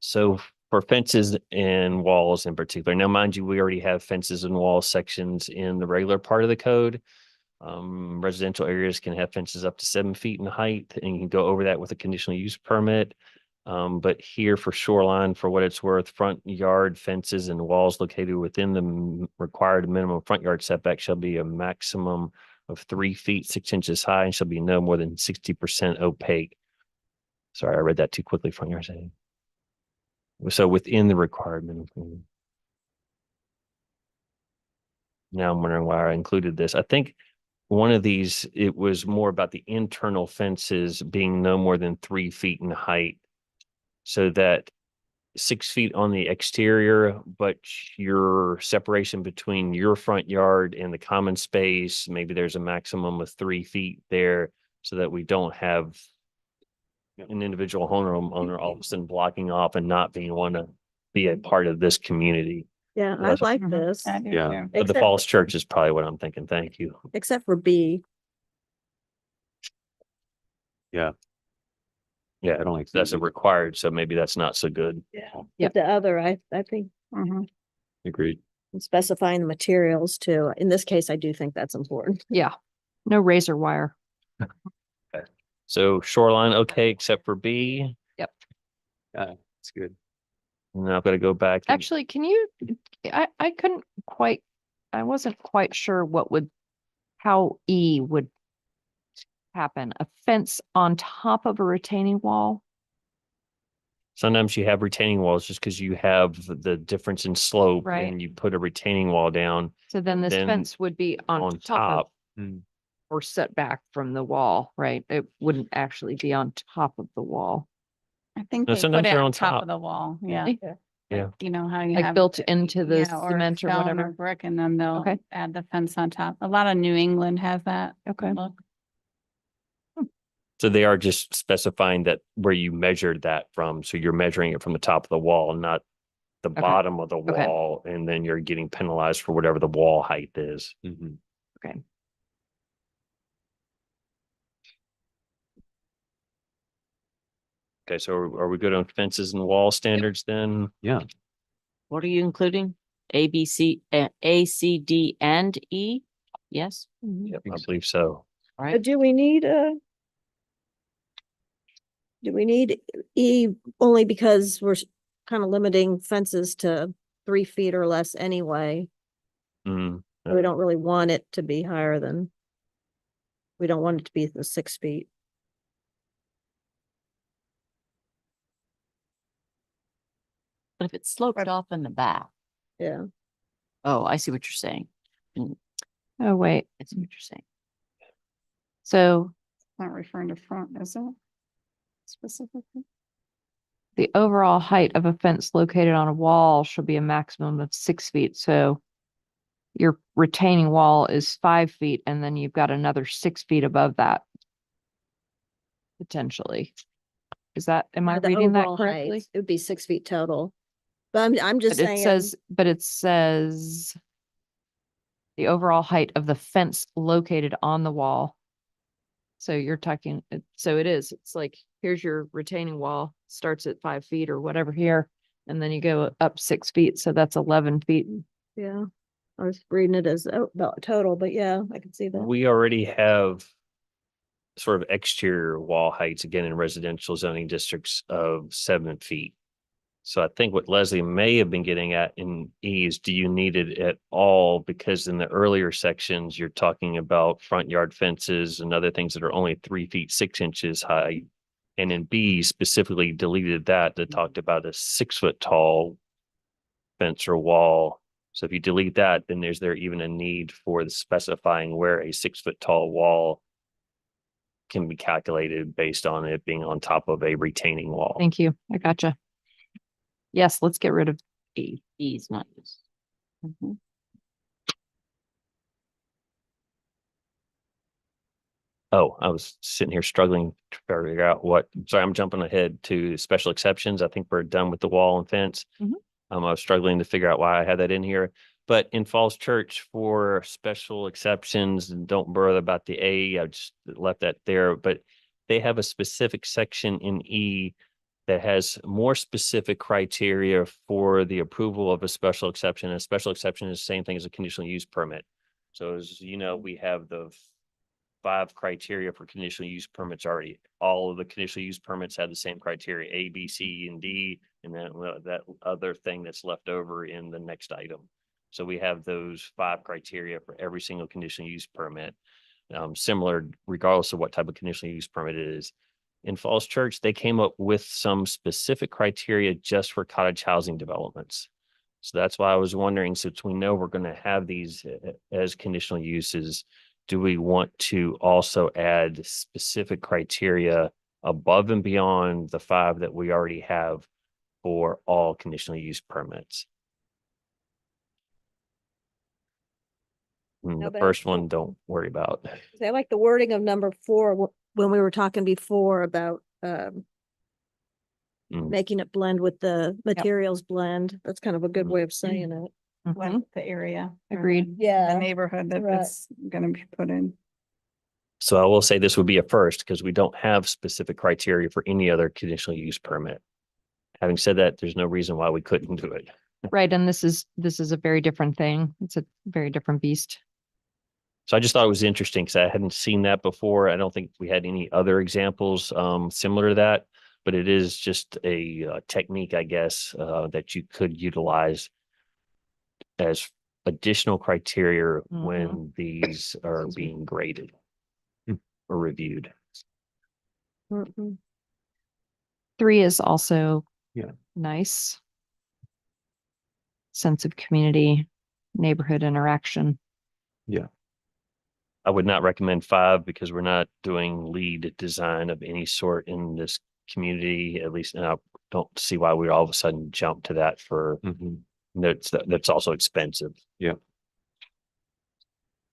So for fences and walls in particular, now mind you, we already have fences and wall sections in the regular part of the code. Residential areas can have fences up to 7 feet in height, and you can go over that with a conditional use permit. But here for shoreline, for what it's worth, front yard fences and walls located within the required minimum front yard setback shall be a maximum of 3 feet 6 inches high and shall be no more than 60% opaque. Sorry, I read that too quickly. Front yard setting. So within the required minimum. Now I'm wondering why I included this. I think one of these, it was more about the internal fences being no more than 3 feet in height. So that 6 feet on the exterior, but your separation between your front yard and the common space, maybe there's a maximum of 3 feet there so that we don't have an individual homeowner all of a sudden blocking off and not being want to be a part of this community. Yeah, I That's- like Mhm, this, I do Yeah. too. But the Except- Falls Church is probably what I'm thinking. Thank you. except for B. Yeah, I don't like. That's a required, so maybe that's not so good. Yeah. Yep. But the other, I think Mhm. Agreed. specifying the materials too. In this case, I do think that's important. Yeah. No razor wire. So shoreline, okay, except for B. It's good. And I've got to go back. and- Actually, can you, I couldn't quite, I wasn't quite sure how E would happen. A fence on top of a retaining wall? Sometimes you have retaining walls just because you have the difference in slope Right. and you put a retaining wall down So then this Then fence would be on on top top. of or set back from the wall, right? It wouldn't actually be on top of the wall. I think No, they sometimes put it they're on on top top. of the wall, yeah. Really? Yeah. Like, you know how you Like have. built into the yeah, or cement or stone whatever. Brick, and then they'll Okay. add the fence on top. A lot of New England has that. Okay. Look. So they are just specifying that where you measured that from. So you're measuring it from the top of the wall, not the bottom of the Okay. wall. And then you're getting penalized for whatever the wall height is. Mhm. Okay. Okay, so are we good on fences and wall standards then? Yeah. What are you including? A, B, C, A, C, D, and E? Yes, Yep, I think so. believe so. all right. Do we need E only because we're kind of limiting fences to 3 feet or less anyway? Mm, We don't really want it to be higher than, we don't want it to be the 6 feet. But if it's sloped off in the back, Yeah. oh, I see what you're saying. Oh, wait. I see what you're saying. So Not referring to front, is it? Specifically? the overall height of a fence located on a wall shall be a maximum of 6 feet. So your retaining wall is 5 feet, and then you've got another 6 feet above that. Potentially. Am I The reading that overall height, correctly? it would be 6 feet total. But I'm just But saying. it says the overall height of the fence located on the wall. So you're talking, so it is, it's like, here's your retaining wall, starts at 5 feet or whatever here, and then you go up 6 feet, so that's 11 feet. Yeah, I was reading it as about total, but yeah, I can see that. We already have sort of exterior wall heights again in residential zoning districts of 7 feet. So I think what Leslie may have been getting at in E is, do you need it at all? Because in the earlier sections, you're talking about front yard fences and other things that are only 3 feet 6 inches high. And in B specifically deleted that talked about a 6 foot tall fence or wall. So if you delete that, then is there even a need for the specifying where a 6 foot tall wall can be calculated based on it being on top of a retaining wall? Thank you, I gotcha. Yes, let's get rid of E, E is not used. Mhm. Oh, I was sitting here struggling to figure out sorry, I'm jumping ahead to special exceptions. I think we're done with the wall and fence. Mhm. I was struggling to figure out why I had that in here. But in Falls Church for special exceptions, and don't bother about the A, I just left that there. But they have a specific section in E that has more specific criteria for the approval of a special exception. A special exception is the same thing as a conditional use permit. So as you know, we have the 5 criteria for conditional use permits already. All of the conditional use permits have the same criteria, A, B, C, and D, and then that other thing that's left over in the next item. So we have those 5 criteria for every single conditional use permit, similar regardless of what type of conditional use permit it is. In Falls Church, they came up with some specific criteria just for cottage housing developments. So that's why I was wondering, since we know we're going to have these as conditional uses, do we want to also add specific criteria above and beyond the 5 that we already have for all conditional use permits? No, The but first I- one, don't worry about. I like the wording of number 4 when we were talking before about Mm. making it blend with the materials blend. That's kind of a good way of saying it. Mhm. The area. or Agreed. The Yeah. neighborhood that Right. it's gonna be put in. So I will say this would be a first because we don't have specific criteria for any other conditional use permit. Having said that, there's no reason why we couldn't do it. Right, and this is a very different thing. It's a very different beast. So I just thought it was interesting because I hadn't seen that before. I don't think we had any other examples similar to that, but it is just a technique, I guess, that you could utilize as additional criteria when these are being graded or reviewed. Mhm. 3 is also Yeah. nice. Sense of community, neighborhood interaction. I would not recommend 5 because we're not doing lead design of any sort in this community, at least, and I don't see why we all of a sudden jump to that for Mhm. that's also expensive.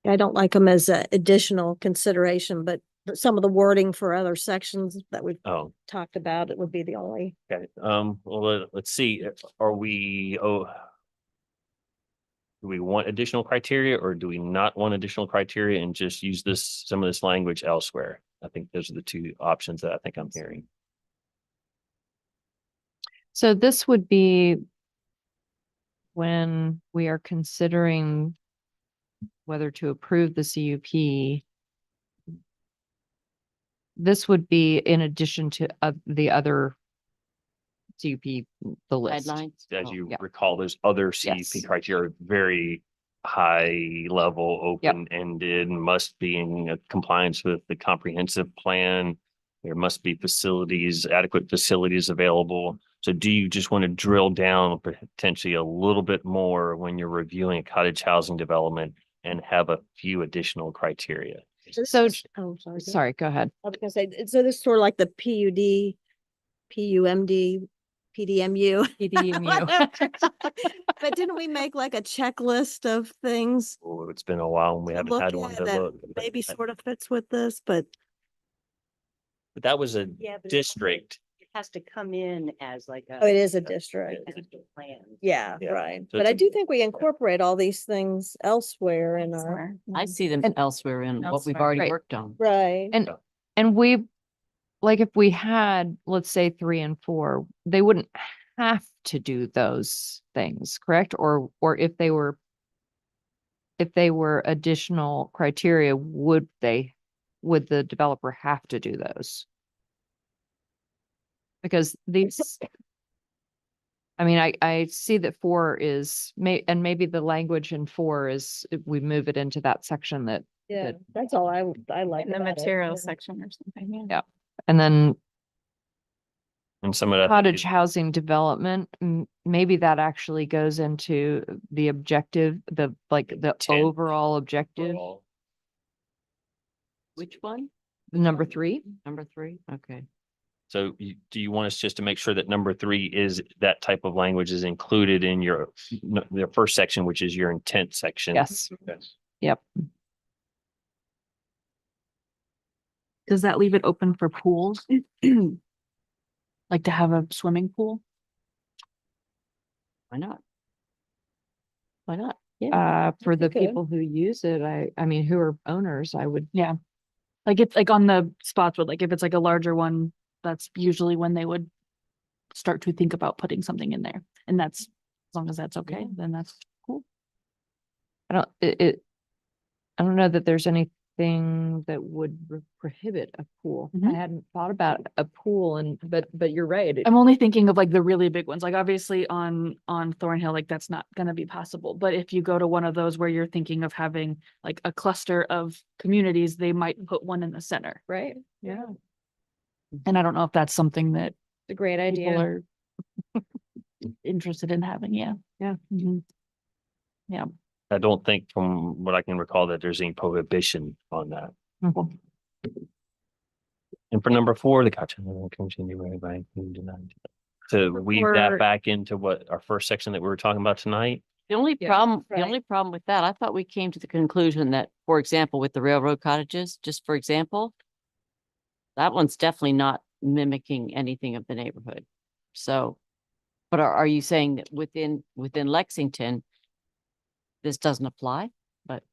I don't like them as a additional consideration, but some of the wording for other sections that we've Oh, talked about, it would be the only. okay. Well, let's see. Are we, do we want additional criteria or do we not want additional criteria and just use some of this language elsewhere? I think those are the 2 options that I think I'm hearing. So this would be when we are considering whether to approve the CUP. This would be in addition to the other CUP, the list. Guidelines. As Oh, you yeah. recall, those other Yes. CUP criteria are very high level, open-ended, must be in compliance with the comprehensive plan. There must be adequate facilities available. So do you just want to drill down potentially a little bit more when you're reviewing a cottage housing development and have a few additional criteria? So, Oh, sorry. sorry, go ahead. I was gonna say, so this is sort of like the PUD, PUMD, PDMU. PDMU. But didn't we make like a checklist of things Oh, it's been a while and we to haven't look had one at to that look. maybe sort of fits with this, but But that was a Yeah, but district. it has to come in as like a. oh, it is a district. Plan. Yeah, Yeah. right. So But it's I a- do think we incorporate all these things elsewhere in our, I see them And- elsewhere in what we've Elsewhere. already Right. worked on. right. And we, like, if we had, let's say 3 and 4, they wouldn't have to do those things, correct? Or if they were additional criteria, would the developer have to do those? Because these, I mean, I see that 4 is and maybe the language in 4 is, if we move it into that section that, Yeah, that- that's all I like. In the about it, materials yeah. section or something, yeah. Yeah. and then And some of that. cottage housing development, maybe that actually goes into the objective, the Intent. overall objective, Which one? number 3. Number 3? Okay. So do you want us just to make sure that number 3 is that type of language is included in your first section, which is your intent section? Yes. Yes. Yep. Does that leave it open for pools? Like to have a swimming pool? Why not? Why not? Yeah. For the Okay. people who use it, I mean, who are owners, I would, Yeah. Like it's like on the spots, but like if it's like a larger one, that's usually when they would start to think about putting something in there. And that's, as long as that's okay, then that's cool. I don't know that there's anything that would prohibit a pool. I Mhm. hadn't thought about a pool but you're right. I'm only thinking of like the really big ones, like obviously on Thornhill, like that's not gonna be possible. But if you go to one of those where you're thinking of having like a cluster of communities, they might put one in the center. Right. Yeah. And I don't know if that's something that It's a great people idea. are interested in having, yeah. Yeah. Mhm. I don't think from what I can recall that there's any prohibition on that. Mhm. And for number 4, the gotcha will continue by denied. To weave that Or- back into what our first section that we were talking about tonight. The only Yeah, problem, right. the only problem with that, I thought we came to the conclusion that, for example, with the railroad cottages, just for example, that one's definitely not mimicking anything of the neighborhood. So, but are you saying that within Lexington, this doesn't apply? But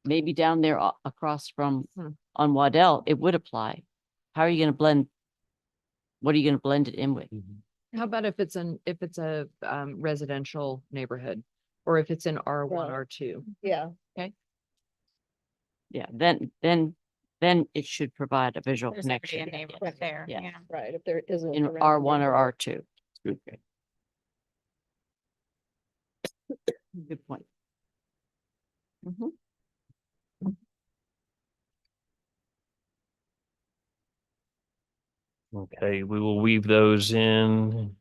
maybe down there across from on Waddell, it would apply. How are you going to blend? What are you going to blend it in with? How about if it's a residential neighborhood, or if it's in R1, Right. R2? Yeah. Yeah, then it should provide a visual There's already connection. a neighborhood there, Yeah. yeah. Right, if there isn't. In around the R1 or neighborhood. R2. Good. Good point. Mhm. Okay, we will weave those in.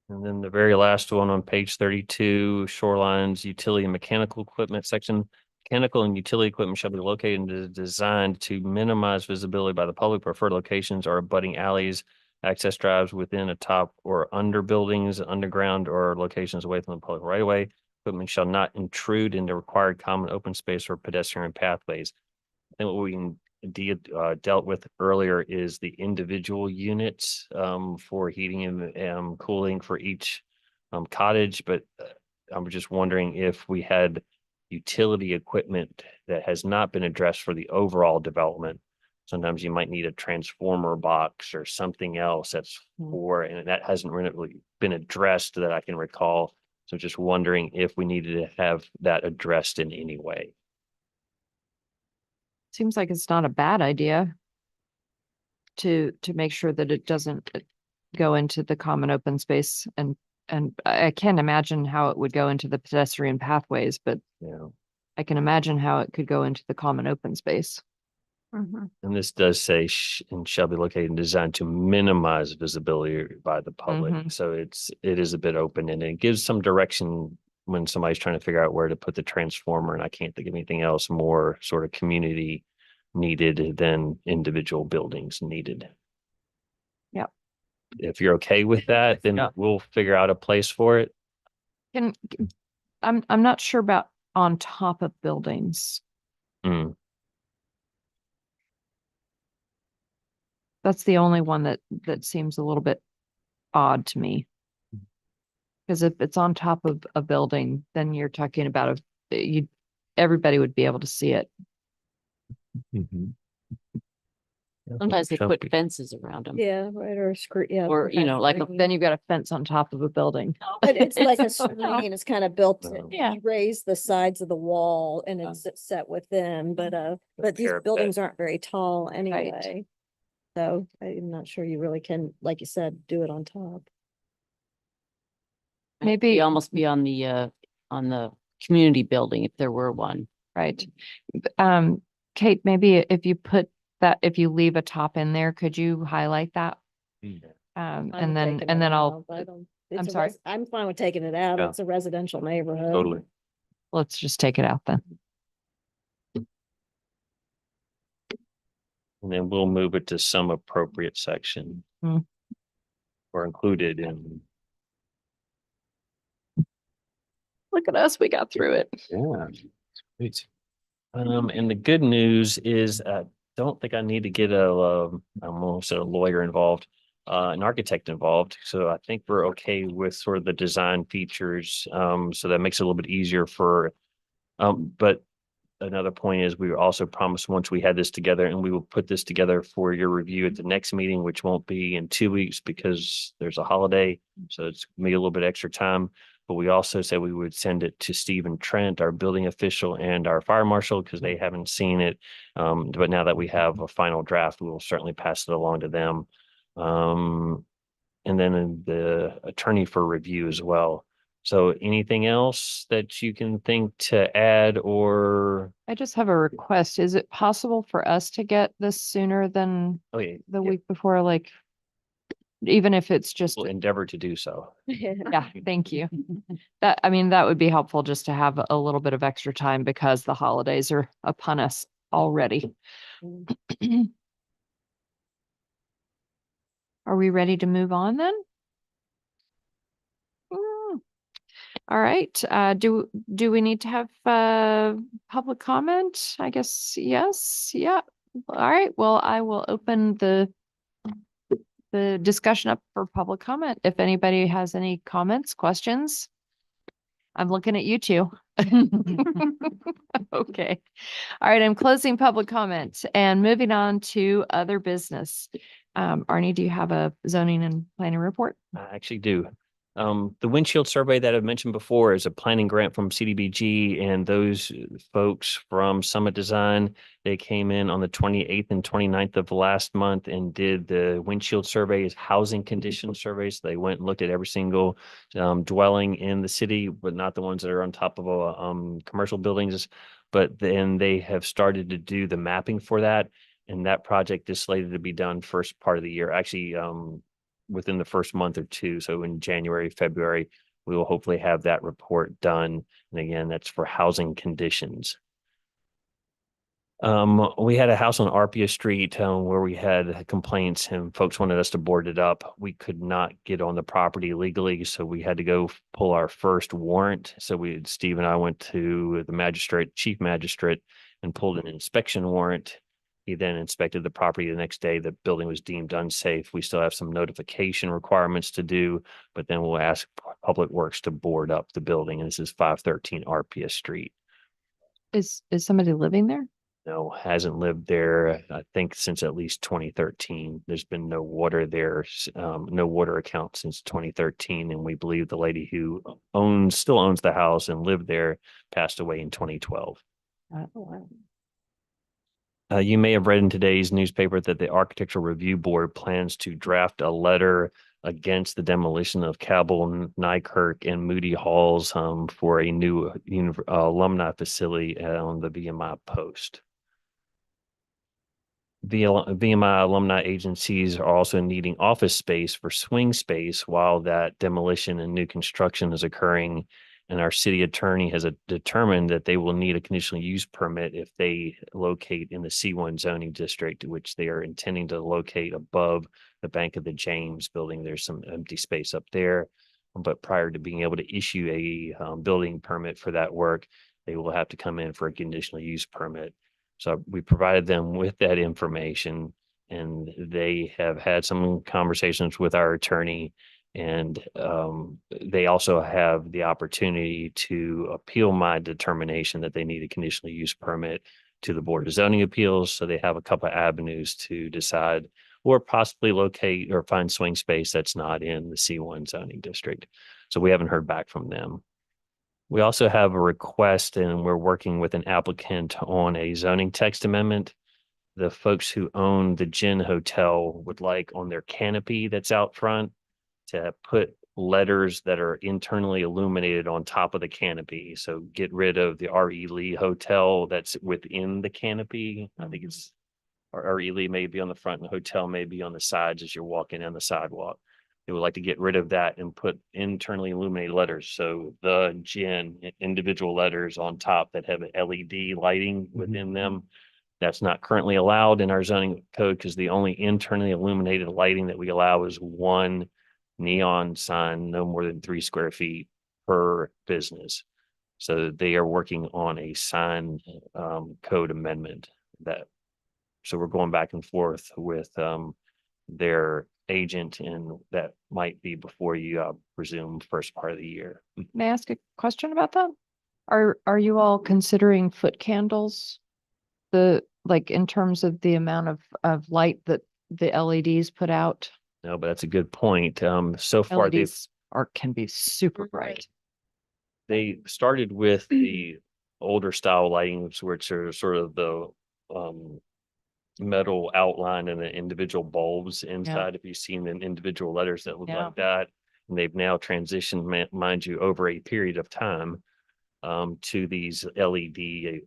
And then the very last one on page 32, shorelines, utility and mechanical equipment section. Mechanical and utility equipment shall be located and designed to minimize visibility by the public. Preferred locations are abutting alleys, access drives within a top or under buildings, underground, or locations away from the public right of way. Equipment shall not intrude into required common open space or pedestrian pathways. I think what we dealt with earlier is the individual units for heating and cooling for each cottage, but I'm just wondering if we had utility equipment that has not been addressed for the overall development. Sometimes you might need a transformer box or something else that's for, and that hasn't really been addressed that I can recall. So just wondering if we needed to have that addressed in any way. Seems like it's not a bad idea to make sure that it doesn't go into the common open space, and I can't imagine how it would go into the pedestrian pathways, but Yeah. I can imagine how it could go into the common open space. Mhm. And this does say and shall be located and designed to minimize visibility by the public. Mhm. So it is a bit open and it gives some direction when somebody's trying to figure out where to put the transformer. And I can't think of anything else more sort of community needed than individual buildings needed. Yep. If you're okay with that, then Yeah. we'll figure out a place for it. I'm not sure about on top of buildings. Mm. That's the only one that seems a little bit odd to me. Because if it's on top of a building, then you're talking about everybody would be able to see it. Mhm. Sometimes they put Chunky. fences around them. Yeah, right, or screen, yeah. Or, you know, like a Then you've got a fence on top of a building. But it's like a So- screen, it's kind of built, Yeah. you raise the sides of the wall and it's set within, but these Parapet. buildings aren't very tall anyway. So I'm not sure you really can, like you said, do it on top. Maybe- Be almost be on the community building if there were one. Right. Kate, maybe if you put that, if you leave a top in there, could you highlight that? Mm. I'm And then, taking and it then out. I don't- I'm it's a sorry? I'm fine with taking it out. Yeah. It's a residential neighborhood. Totally. let's just take it out then. And then we'll move it to some appropriate section. Hmm. Or included in. Look at us, we got through it. Yeah. Great. And the good news is, don't think I need to get I'm almost a lawyer involved, an architect involved. So I think we're okay with sort of the design features. So that makes it a little bit easier but another point is we also promised once we had this together and we will put this together for your review at the next meeting, which won't be in 2 weeks because there's a holiday. So it's maybe a little bit extra time. But we also said we would send it to Stephen Trent, our building official, and our fire marshal because they haven't seen it. But now that we have a final draft, we will certainly pass it along to them. And then the attorney for review as well. So anything else that you can think to add or? I just have a request. Is it possible for us to get this sooner than Oh, yeah, the yeah, week before? Like, even if it's just, we'll endeavor to do so. yeah, thank you. That would be helpful just to have a little bit of extra time because the holidays are upon us already. Are we ready to move on then? All right, do we need to have public comment? I guess, yes, yeah. All right, well, I will open the discussion up for public comment. If anybody has any comments, questions. I'm looking at you two. Okay. All right, I'm closing public comment and moving on to other business. Arnie, do you have a zoning and planning report? I actually do. The windshield survey that I mentioned before is a planning grant from CDBG, and those folks from Summit Design, they came in on the 28th and 29th of last month and did the windshield surveys, housing condition surveys. They went and looked at every single dwelling in the city, but not the ones that are on top of commercial buildings. But then they have started to do the mapping for that, and that project is slated to be done first part of the year. Actually, within the first month or two. So in January, February, we will hopefully have that report done. And again, that's for housing conditions. We had a house on Arpia Street where we had complaints and folks wanted us to board it up. We could not get on the property legally, so we had to go pull our first warrant. So Steve and I went to the chief magistrate, and pulled an inspection warrant. He then inspected the property the next day. The building was deemed unsafe. We still have some notification requirements to do, but then we'll ask Public Works to board up the building. And this is 513 Arpia Street. Is somebody living there? No, hasn't lived there, I think, since at least 2013. There's been no water there, no water account since 2013. And we believe the lady who still owns the house and lived there passed away in 2012. You may have read in today's newspaper that the Architectural Review Board plans to draft a letter against the demolition of Cabell, Nykirk, and Moody Halls for a new alumni facility on the VMI post. VMI alumni agencies are also needing office space for swing space while that demolition and new construction is occurring. And our city attorney has determined that they will need a conditional use permit if they locate in the C1 zoning district, which they are intending to locate above the Bank of the James building. There's some empty space up there. But prior to being able to issue a building permit for that work, they will have to come in for a conditional use permit. So we provided them with that information, and they have had some conversations with our attorney, and they also have the opportunity to appeal my determination that they need a conditional use permit to the Board of Zoning Appeals. So they have a couple of avenues to decide or possibly locate or find swing space that's not in the C1 zoning district. So we haven't heard back from them. We also have a request, and we're working with an applicant on a zoning text amendment. The folks who own the Gin Hotel would like on their canopy that's out front to put letters that are internally illuminated on top of the canopy. So get rid of the R.E. Lee Hotel that's within the canopy. I think it's R.E. Lee may be on the front and the hotel may be on the sides as you're walking down the sidewalk. They would like to get rid of that and put internally illuminated letters. So the Gin individual letters on top that have LED lighting within them. That's not currently allowed in our zoning code because the only internally illuminated lighting that we allow is one neon sign, no more than 3 square feet per business. So they are working on a sign code amendment so we're going back and forth with their agent, and that might be before you, I presume, first part of the year. May I ask a question about that? Are you all considering foot candles? In terms of the amount of light that the LEDs put out? No, but that's a good point. So far LEDs can be super bright. They started with the older style lighting, which are sort of the metal outline and the individual bulbs inside. If you've seen the individual letters that look like that, and they've now transitioned, mind you, over a period of time to these LED.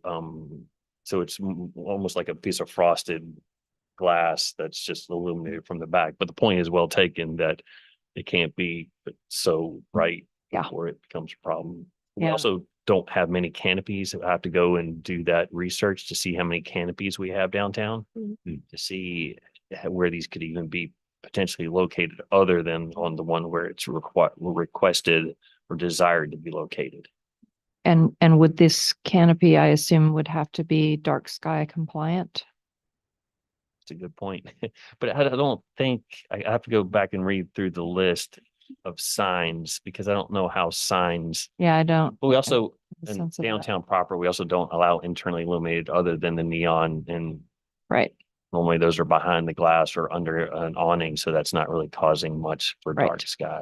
So it's almost like a piece of frosted glass that's just illuminated from the back. But the point is well taken that it can't be so bright before it becomes a problem. We also don't have many canopies. I have to go and do that research to see how many canopies we have downtown to see where these could even be potentially located other than on the one where it's requested or desired to be located. And would this canopy, I assume, would have to be dark sky compliant? It's a good point. But I don't think I have to go back and read through the list of signs because I don't know how signs. Yeah, I don't. But we also in sense of that. downtown proper, we also don't allow internally illuminated other than the neon, and Right. normally those are behind the glass or under an awning, so that's not really causing much for Right. dark sky.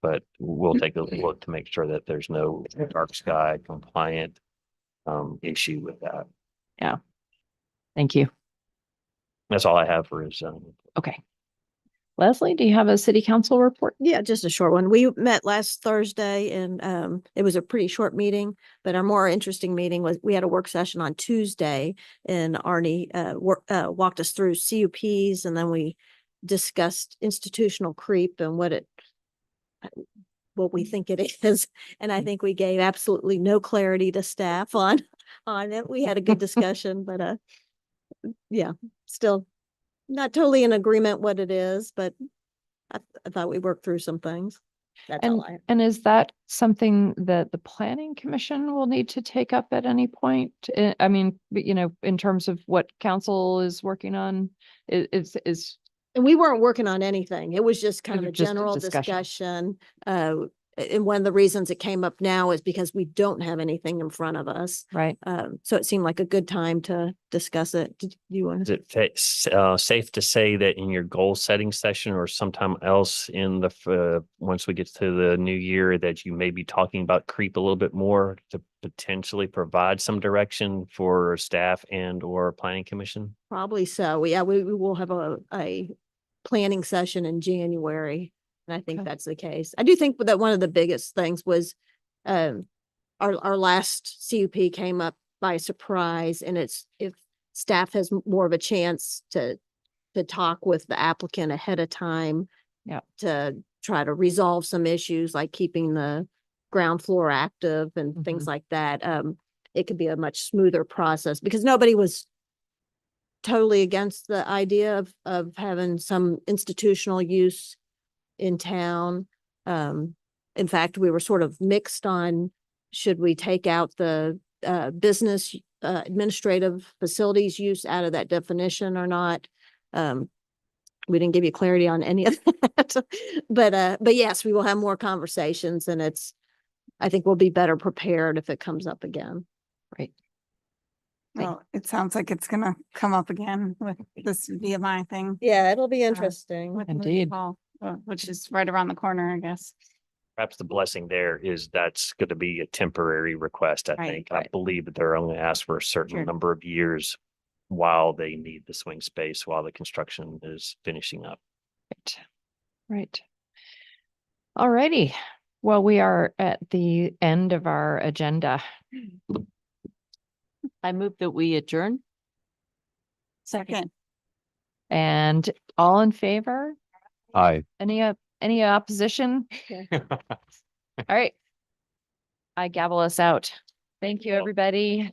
but we'll take a look to make sure that there's no dark sky compliant issue with that. Thank you. That's all I have for his. Okay. Leslie, do you have a city council report? Yeah, just a short one. We met last Thursday and it was a pretty short meeting, but our more interesting meeting was we had a work session on Tuesday and Arnie walked us through CUPs and then we discussed institutional creep and what we think it is. And I think we gave absolutely no clarity to staff on it. We had a good discussion, but yeah, still not totally in agreement what it is, but I thought we worked through some things. That's all I. And is that something that the planning commission will need to take up at any point? I mean, you know, in terms of what council is working on, is And we weren't working on anything. It was just kind It of a was just a general discussion. discussion. And one of the reasons it came up now is because we don't have anything in front of us. right? So it seemed like a good time to discuss it. Did you want Is to? it safe to say that in your goal setting session or sometime else in the once we get to the new year that you may be talking about creep a little bit more to potentially provide some direction for staff and or planning commission? Probably so. Yeah, we will have a planning session in January. And I think Okay. that's the case. I do think that one of the biggest things was our last CUP came up by surprise and if staff has more of a chance to talk with the applicant ahead of time. Yeah. To try to resolve some issues like keeping the ground floor active and things like that. It could be a much smoother process because nobody was totally against the idea of having some institutional use in town. In fact, we were sort of mixed on should we take out the business administrative facilities use out of that definition or not. We didn't give you clarity on any of that, but yes, we will have more conversations and I think we'll be better prepared if it comes up again. Right. Well, it sounds like it's gonna come up again with this VMI thing. Yeah, it'll be interesting. with Moody Indeed. Hall, which is right around the corner, I guess. Perhaps the blessing there is that's going to be a temporary request, I Right, think. I right. believe that they're only asked for a certain Sure. number of years while they need the swing space, while the construction is finishing up. Right. Right. All righty. Well, we are at the end of our agenda. I move that we adjourn. Second, And all in favor? Aye. Any opposition? All right. I gavel us out. Thank you, Well- everybody.